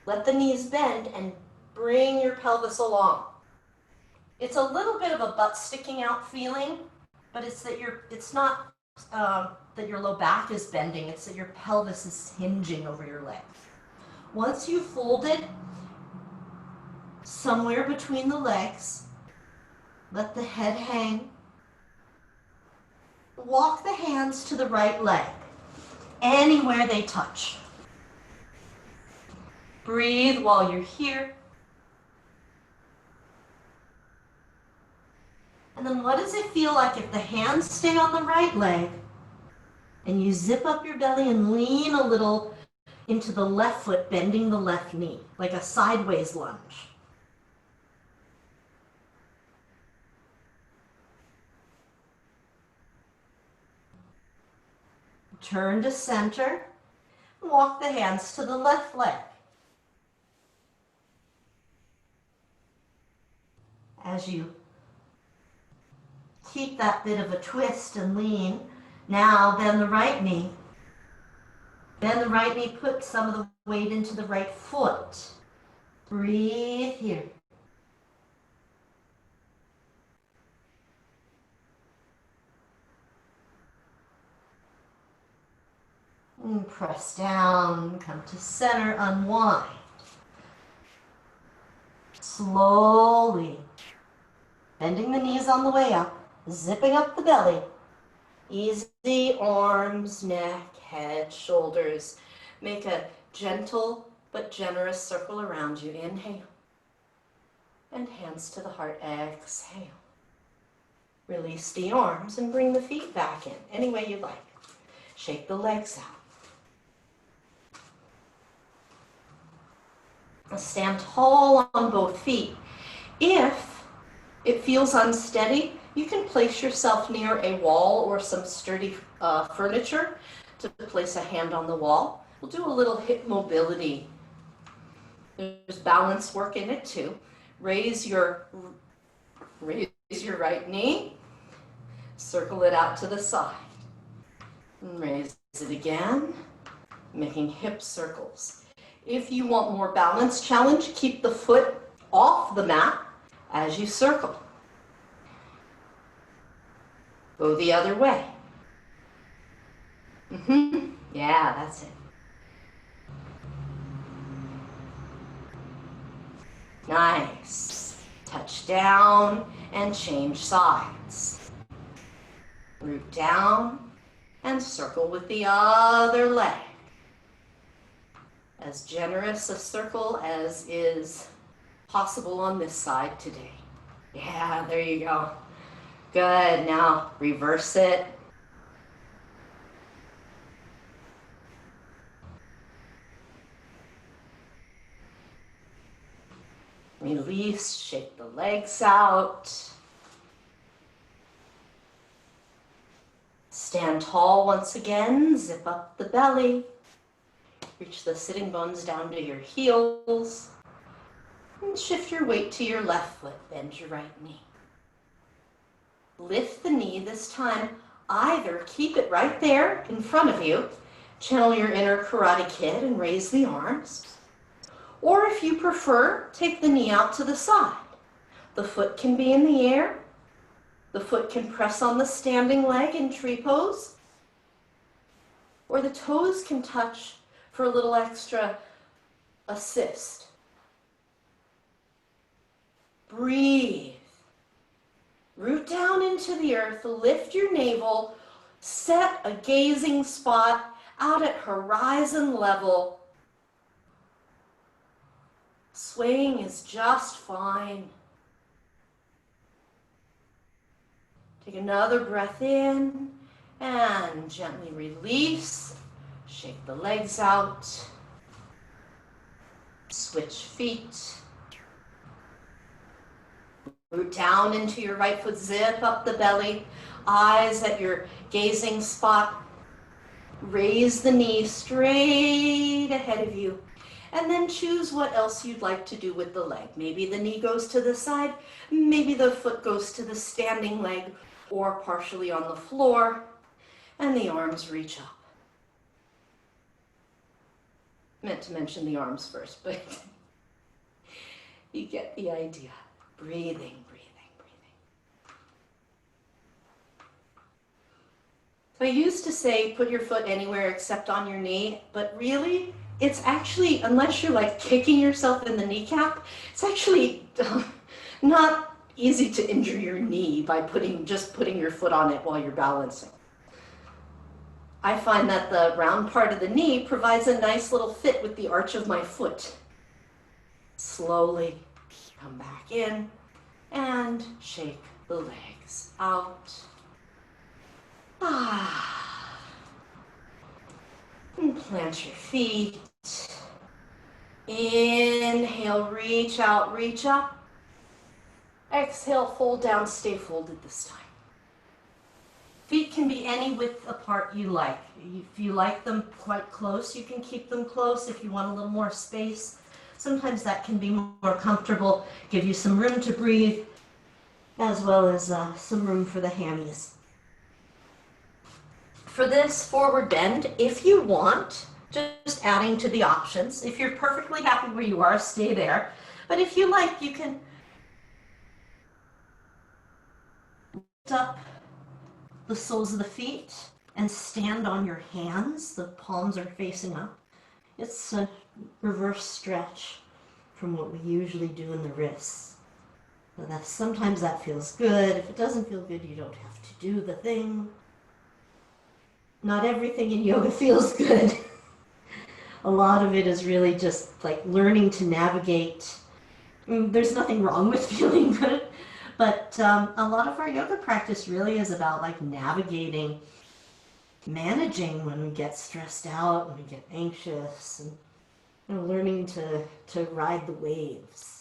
Let the knees bend and bring your pelvis along. It's a little bit of a butt sticking out feeling, but it's not that your low back is bending, it's that your pelvis is hinging over your legs. Once you've folded somewhere between the legs, let the head hang. Walk the hands to the right leg, anywhere they touch. Breathe while you're here. And then what does it feel like if the hands stay on the right leg And you zip up your belly and lean a little into the left foot, bending the left knee, like a sideways lunge. Turn to center. Walk the hands to the left leg. As you keep that bit of a twist and lean, now bend the right knee. Bend the right knee, put some of the weight into the right foot. Breathe here. And press down, come to center, unwind. Slowly, bending the knees on the way up, zipping up the belly. Easy arms, neck, head, shoulders. Make a gentle but generous circle around you. Inhale. And hands to the heart. Exhale. Release the arms and bring the feet back in, any way you like. Shake the legs out. Stand tall on both feet. If it feels unsteady, you can place yourself near a wall or some sturdy furniture to place a hand on the wall. We'll do a little hip mobility. There's balance work in it too. Raise your right knee. Circle it out to the side. And raise it again, making hip circles. If you want more balance challenge, keep the foot off the mat as you circle. Go the other way. Yeah, that's it. Nice. Touch down and change sides. Root down and circle with the other leg. As generous a circle as is possible on this side today. Yeah, there you go. Good. Now reverse it. Release, shake the legs out. Stand tall once again, zip up the belly. Reach the sitting bones down to your heels. And shift your weight to your left foot, bend your right knee. Lift the knee this time. Either keep it right there in front of you, channel your inner Karate Kid and raise the arms. Or if you prefer, take the knee out to the side. The foot can be in the air. The foot can press on the standing leg in tree pose. Or the toes can touch for a little extra assist. Breathe. Root down into the earth, lift your navel, set a gazing spot out at horizon level. Swaying is just fine. Take another breath in and gently release. Shake the legs out. Switch feet. Root down into your right foot, zip up the belly. Eyes at your gazing spot. Raise the knee straight ahead of you. And then choose what else you'd like to do with the leg. Maybe the knee goes to the side. Maybe the foot goes to the standing leg or partially on the floor. And the arms reach up. Meant to mention the arms first, but you get the idea. Breathing, breathing, breathing. So I used to say put your foot anywhere except on your knee, but really it's actually, unless you're like kicking yourself in the kneecap, it's actually not easy to injure your knee by just putting your foot on it while you're balancing. I find that the round part of the knee provides a nice little fit with the arch of my foot. Slowly come back in and shake the legs out. And plant your feet. Inhale, reach out, reach up. Exhale, fold down, stay folded this time. Feet can be any width apart you like. If you like them quite close, you can keep them close. If you want a little more space, sometimes that can be more comfortable, give you some room to breathe, as well as some room for the hammies. For this forward bend, if you want, just adding to the options. If you're perfectly happy where you are, stay there. But if you like, you can lift up the soles of the feet and stand on your hands. The palms are facing up. It's a reverse stretch from what we usually do in the wrists. Sometimes that feels good. If it doesn't feel good, you don't have to do the thing. Not everything in yoga feels good. A lot of it is really just like learning to navigate. There's nothing wrong with feeling good, but a lot of our yoga practice really is about like navigating, managing when we get stressed out, when we get anxious, and learning to ride the waves.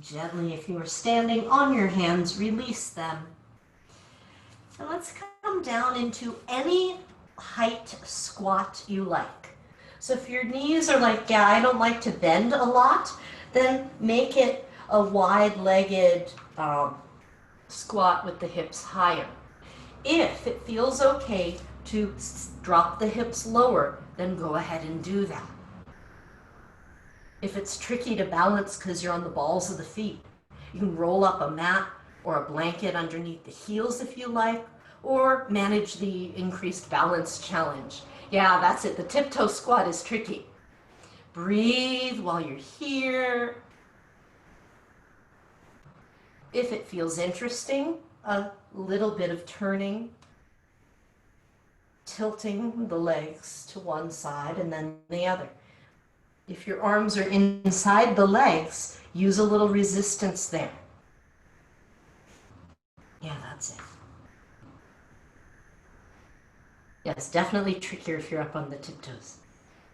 Gently, if you are standing on your hands, release them. And let's come down into any height squat you like. So if your knees are like, yeah, I don't like to bend a lot, then make it a wide-legged squat with the hips higher. If it feels okay to drop the hips lower, then go ahead and do that. If it's tricky to balance because you're on the balls of the feet, you can roll up a mat or a blanket underneath the heels if you like, or manage the increased balance challenge. Yeah, that's it. The tiptoe squat is tricky. Breathe while you're here. If it feels interesting, a little bit of turning, tilting the legs to one side and then the other. If your arms are inside the legs, use a little resistance there. Yeah, that's it. Yeah, it's definitely trickier if you're up on the tiptoes.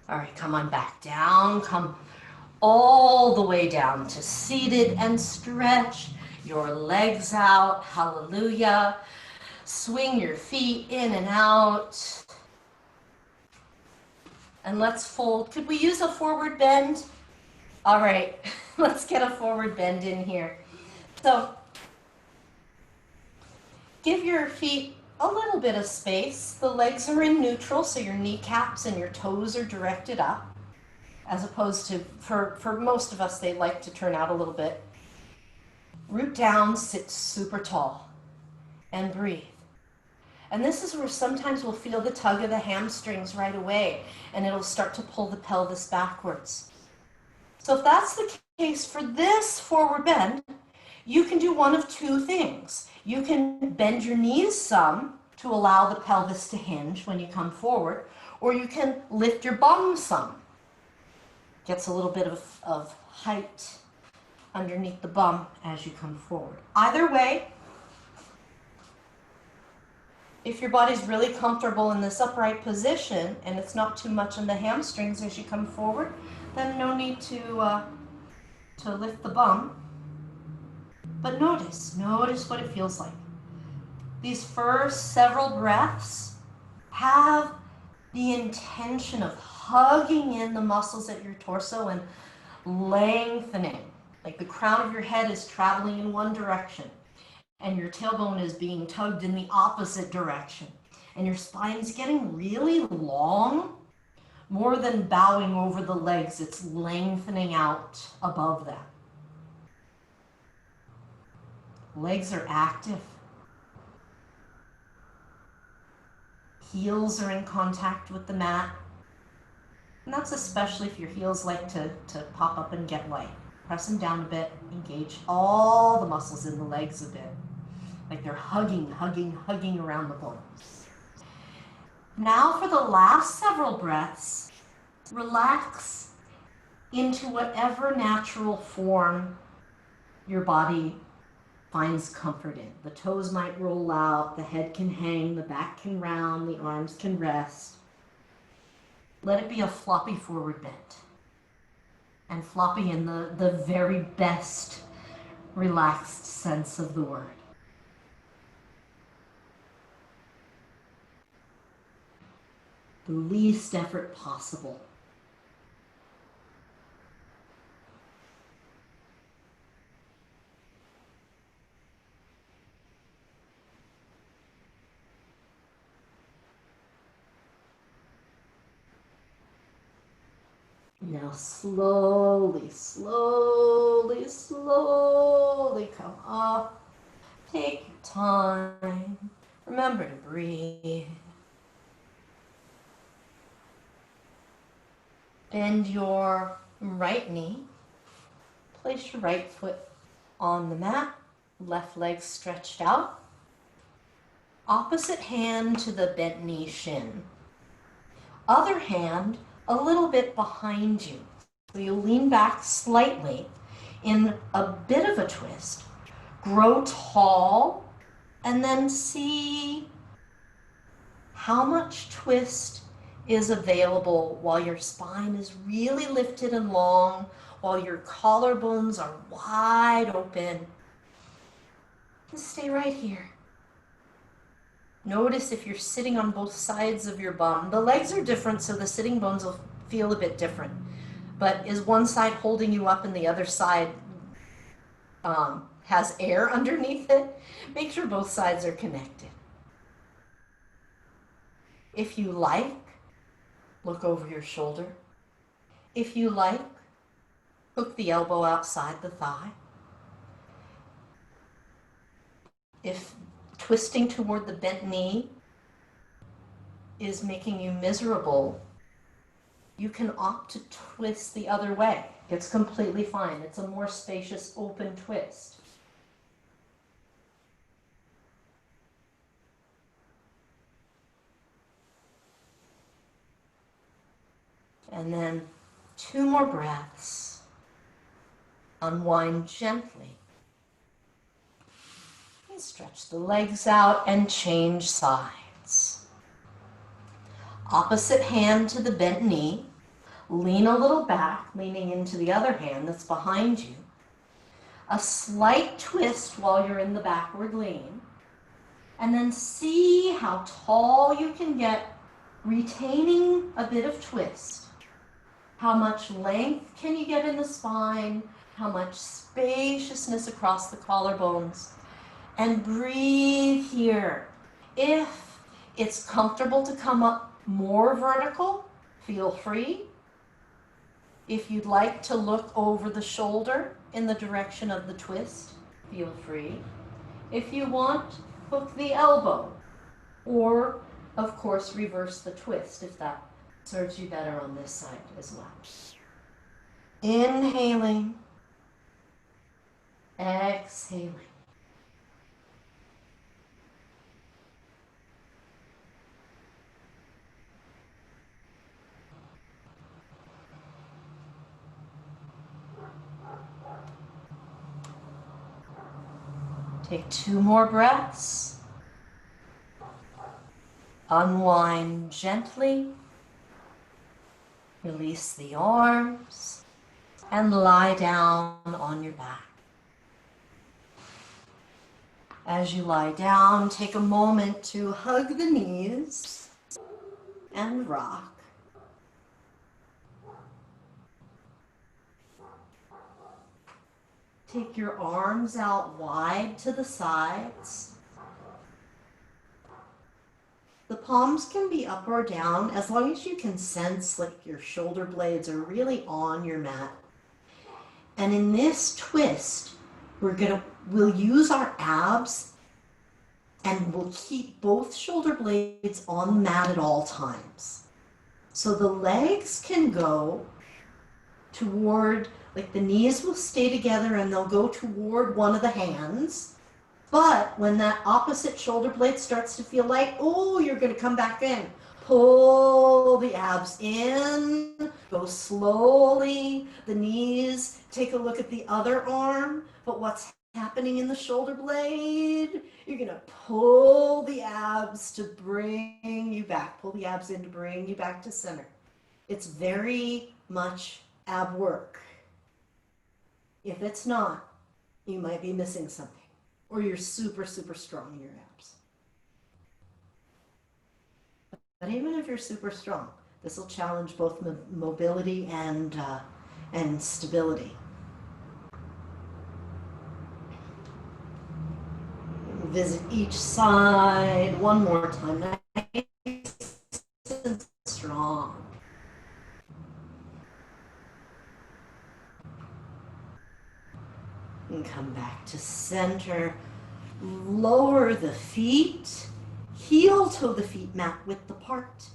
All right, come on back down. Come all the way down to seated and stretch your legs out. Hallelujah. Swing your feet in and out. And let's fold. Could we use a forward bend? All right, let's get a forward bend in here. So give your feet a little bit of space. The legs are in neutral, so your kneecaps and your toes are directed up, as opposed to, for most of us, they like to turn out a little bit. Root down, sit super tall, and breathe. And this is where sometimes we'll feel the tug of the hamstrings right away, and it'll start to pull the pelvis backwards. So if that's the case for this forward bend, you can do one of two things. You can bend your knees some to allow the pelvis to hinge when you come forward, or you can lift your bum some. Gets a little bit of height underneath the bum as you come forward. Either way, if your body's really comfortable in this upright position and it's not too much on the hamstrings as you come forward, then no need to lift the bum. But notice what it feels like. These first several breaths have the intention of hugging in the muscles at your torso and lengthening. Like the crown of your head is traveling in one direction and your tailbone is being tugged in the opposite direction. And your spine's getting really long. More than bowing over the legs, it's lengthening out above that. Legs are active. Heels are in contact with the mat. And that's especially if your heels like to pop up and get light. Press them down a bit, engage all the muscles in the legs a bit. Like they're hugging around the bones. Now for the last several breaths, relax into whatever natural form your body finds comfort in. The toes might roll out, the head can hang, the back can round, the arms can rest. Let it be a floppy forward bend. And floppy in the very best relaxed sense of the word. The least effort possible. Now slowly, slowly, slowly come up. Take your time. Remember to breathe. Bend your right knee. Place your right foot on the mat. Left leg stretched out. Opposite hand to the bent knee shin. Other hand a little bit behind you. So you lean back slightly in a bit of a twist. Grow tall and then see how much twist is available while your spine is really lifted and long, while your collarbones are wide open. Just stay right here. Notice if you're sitting on both sides of your bum. The legs are different, so the sitting bones will feel a bit different. But is one side holding you up and the other side has air underneath it? Make sure both sides are connected. If you like, look over your shoulder. If you like, hook the elbow outside the thigh. If twisting toward the bent knee is making you miserable, you can opt to twist the other way. It's completely fine. It's a more spacious, open twist. And then 2 more breaths. Unwind gently. And stretch the legs out and change sides. Opposite hand to the bent knee. Lean a little back, leaning into the other hand that's behind you. A slight twist while you're in the backward lean. And then see how tall you can get, retaining a bit of twist. How much length can you get in the spine? How much spaciousness across the collarbones? And breathe here. If it's comfortable to come up more vertical, feel free. If you'd like to look over the shoulder in the direction of the twist, feel free. If you want, hook the elbow, or of course reverse the twist if that serves you better on this side as well. Inhaling, exhaling. Take 2 more breaths. Unwind gently. Release the arms and lie down on your back. As you lie down, take a moment to hug the knees and rock. Take your arms out wide to the sides. The palms can be up or down as long as you can sense like your shoulder blades are really on your mat. And in this twist, we'll use our abs and we'll keep both shoulder blades on the mat at all times. So the legs can go toward, like the knees will stay together and they'll go toward one of the hands. But when that opposite shoulder blade starts to feel light, oh, you're going to come back in. pull the abs in, go slowly, the knees, take a look at the other arm, but what's happening in the shoulder blade? You're gonna pull the abs to bring you back, pull the abs in to bring you back to center. It's very much ab work. If it's not, you might be missing something, or you're super, super strong in your abs. But even if you're super strong, this will challenge both mobility and stability. Visit each side one more time. Nice and strong. And come back to center. Lower the feet. Heel toe the feet mat width apart.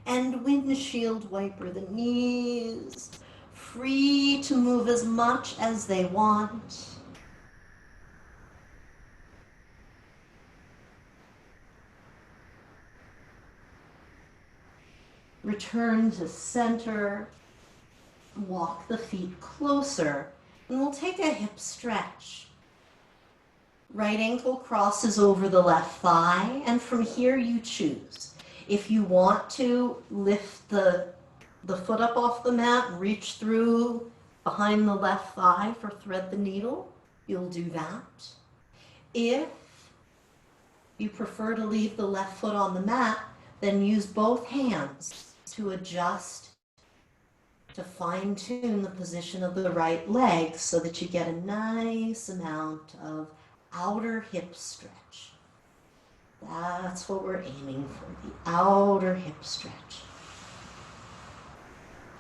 And windshield wiper the knees. Free to move as much as they want. Return to center. Walk the feet closer. And we'll take a hip stretch. Right ankle crosses over the left thigh, and from here you choose. If you want to lift the foot up off the mat, reach through behind the left thigh for thread the needle, you'll do that. If you prefer to leave the left foot on the mat, then use both hands to adjust, to fine-tune the position of the right leg so that you get a nice amount of outer hip stretch. That's what we're aiming for, the outer hip stretch.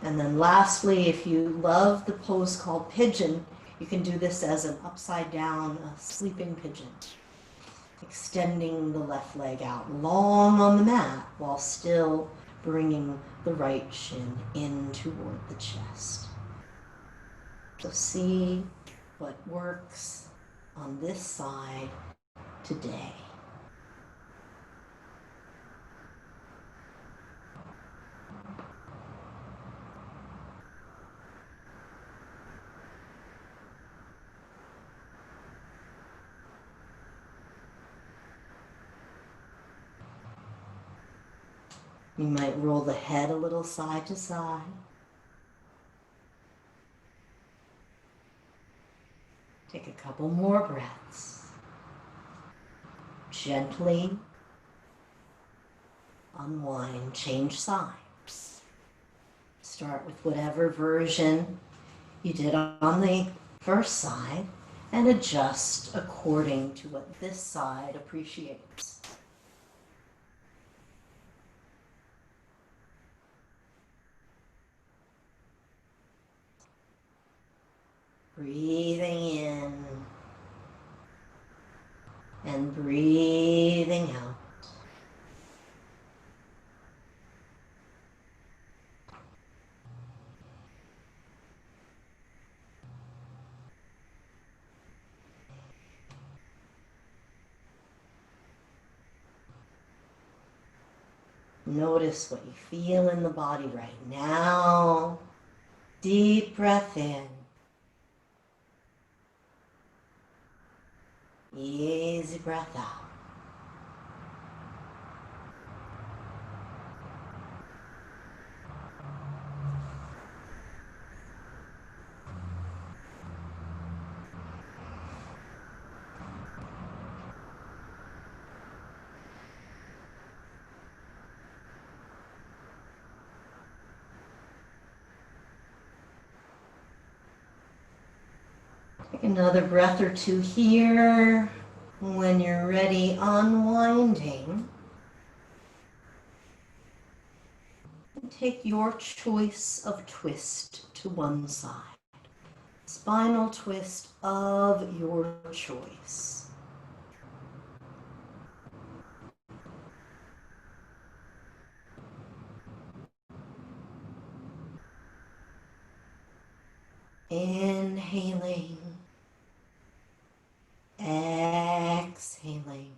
And then lastly, if you love the pose called pigeon, you can do this as an upside down sleeping pigeon, extending the left leg out long on the mat while still bringing the right shin in toward the chest. So see what works on this side today. You might roll the head a little side to side. Take a couple more breaths. Gently unwind, change sides. Start with whatever version you did on the first side and adjust according to what this side appreciates. Breathing in and breathing out. Notice what you feel in the body right now. Deep breath in. Easy breath out. Take another breath or two here. When you're ready, unwinding. Take your choice of twist to one side. Spinal twist of your choice. Inhaling. Exhaling.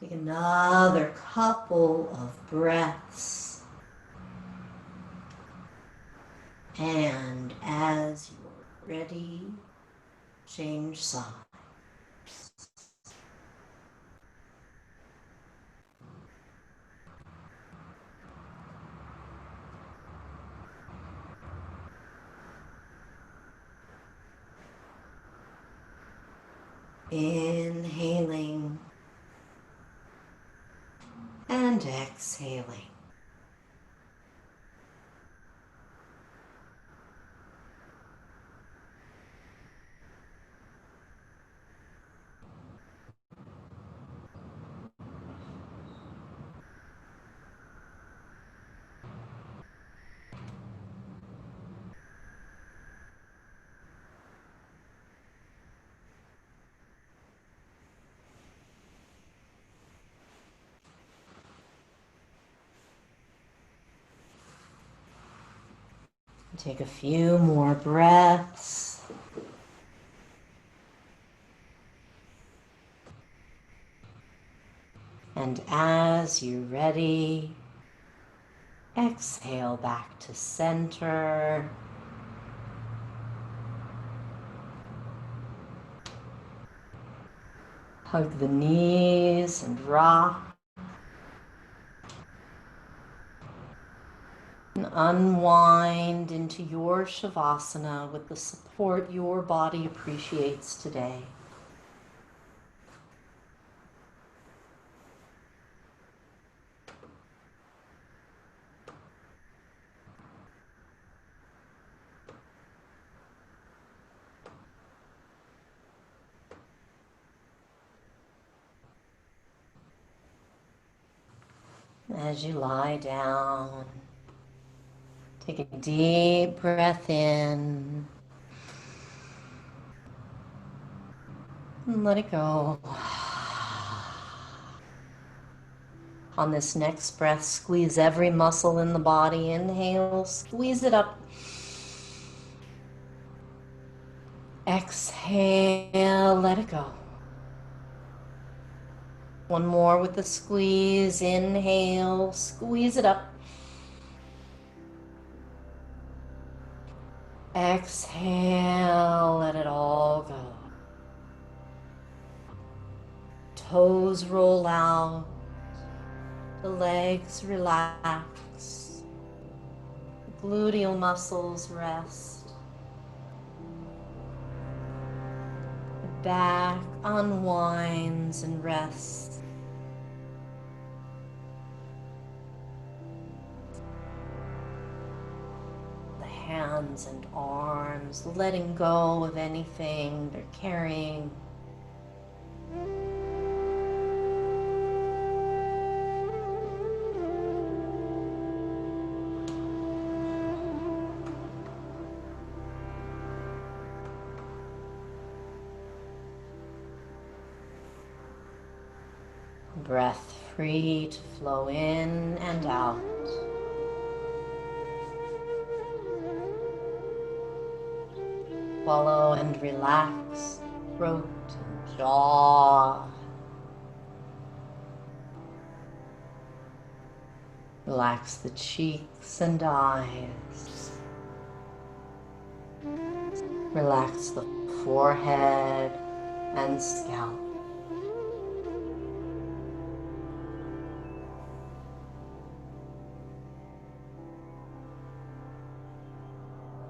Take another couple of breaths. And as you're ready, change sides. Inhaling and exhaling. Take a few more breaths. And as you're ready, exhale back to center. Hug the knees and rock. And unwind into your Shavasana with the support your body appreciates today. As you lie down, take a deep breath in and let it go. On this next breath, squeeze every muscle in the body. Inhale, squeeze it up. Exhale, let it go. One more with the squeeze. Inhale, squeeze it up. Exhale, let it all go. Toes roll out. The legs relax. The gluteal muscles rest. The back unwinds and rests. Hands and arms, letting go of anything they're carrying. Breath free to flow in and out. Swallow and relax, throat and jaw. Relax the cheeks and eyes. Relax the forehead and scalp.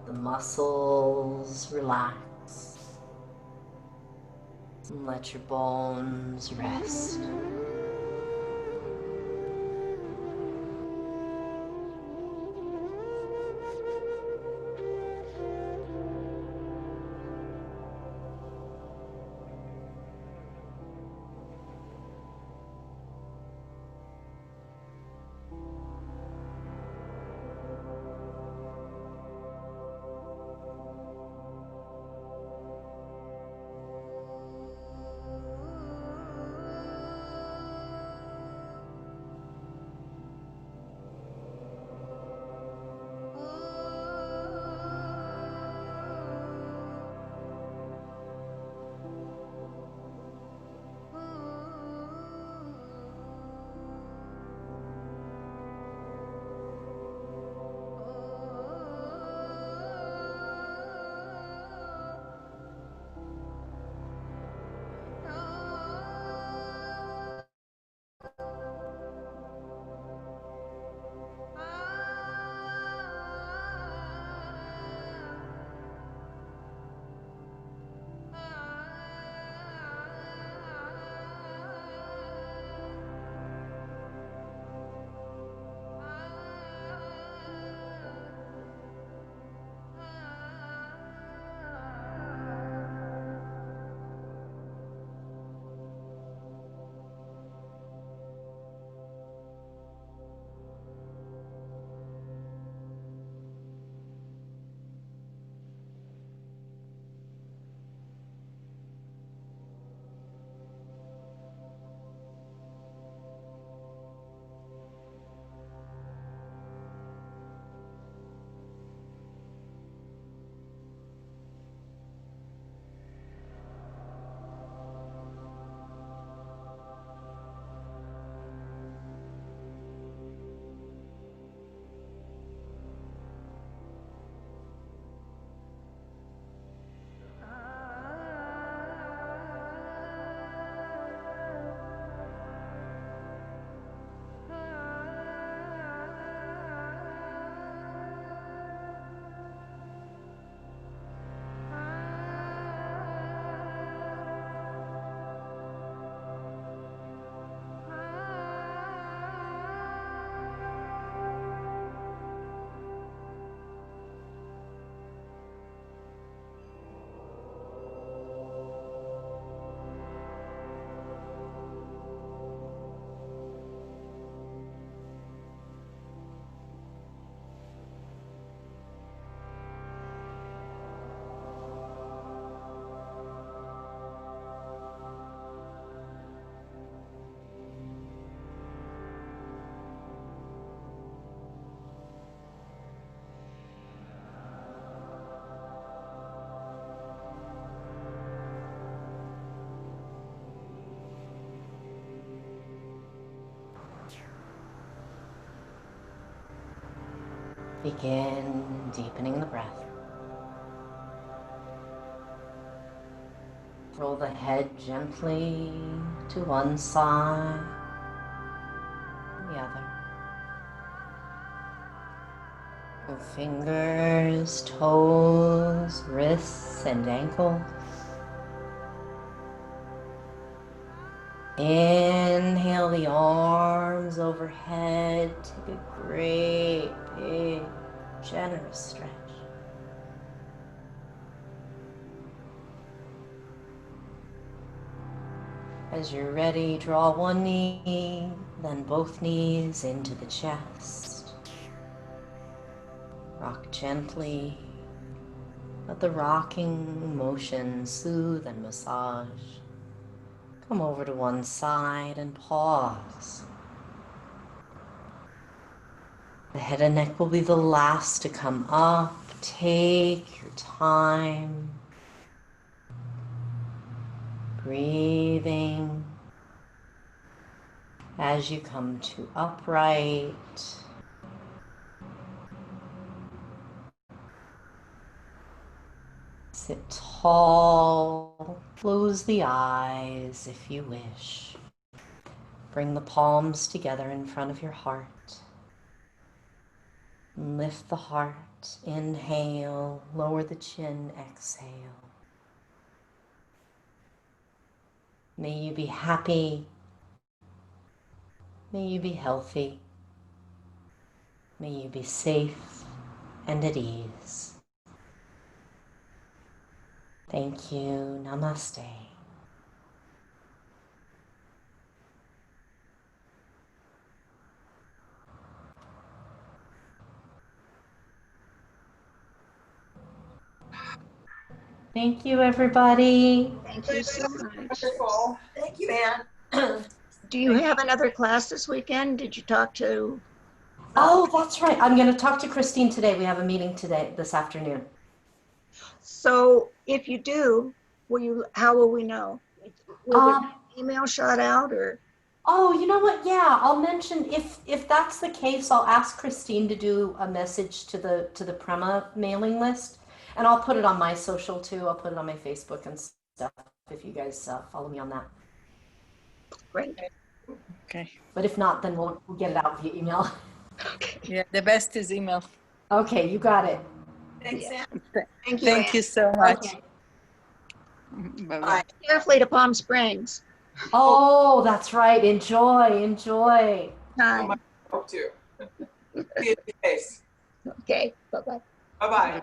The muscles relax. And let your bones rest. Begin deepening the breath. Roll the head gently to one side and the other. Move fingers, toes, wrists, and ankles. Inhale the arms overhead. Take a great, big, generous stretch. As you're ready, draw one knee, then both knees into the chest. Rock gently. Let the rocking motion soothe and massage. Come over to one side and pause. The head and neck will be the last to come up. Take your time. Breathing as you come to upright. Sit tall. Close the eyes if you wish. Bring the palms together in front of your heart. Lift the heart. Inhale. Lower the chin. Exhale. May you be happy. May you be healthy. May you be safe and at ease. Thank you. Namaste. Thank you, everybody. Thank you so much. Wonderful. Thank you, Anne. Do you have another class this weekend? Did you talk to? Oh, that's right. I'm going to talk to Christine today. We have a meeting today, this afternoon. So if you do, how will we know? Will there be an email shot out or? Oh, you know what? Yeah, I'll mention if that's the case, I'll ask Christine to do a message to the Prema mailing list, and I'll put it on my social too. I'll put it on my Facebook and stuff if you guys follow me on that. Great. Okay. But if not, then we'll get it out via email. Okay. Yeah, the best is email. Okay, you got it. Thanks, Yeah. Anne. Thank you. Thank Ann. you so much. Okay. Bye-bye. Bye. Carefully to Palm Springs. Oh, that's right. Enjoy, enjoy. Time. Hope to. See you face. Okay. Bye-bye. Bye-bye.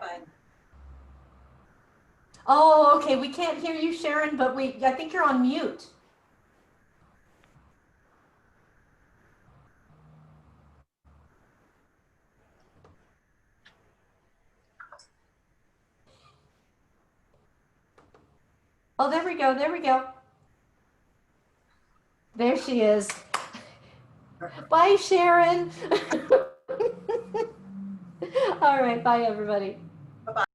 Oh, okay. We can't hear you, Sharon, but I think you're on mute. Oh, there we go. There we go. There she is. Bye, Sharon. All right. Bye, everybody.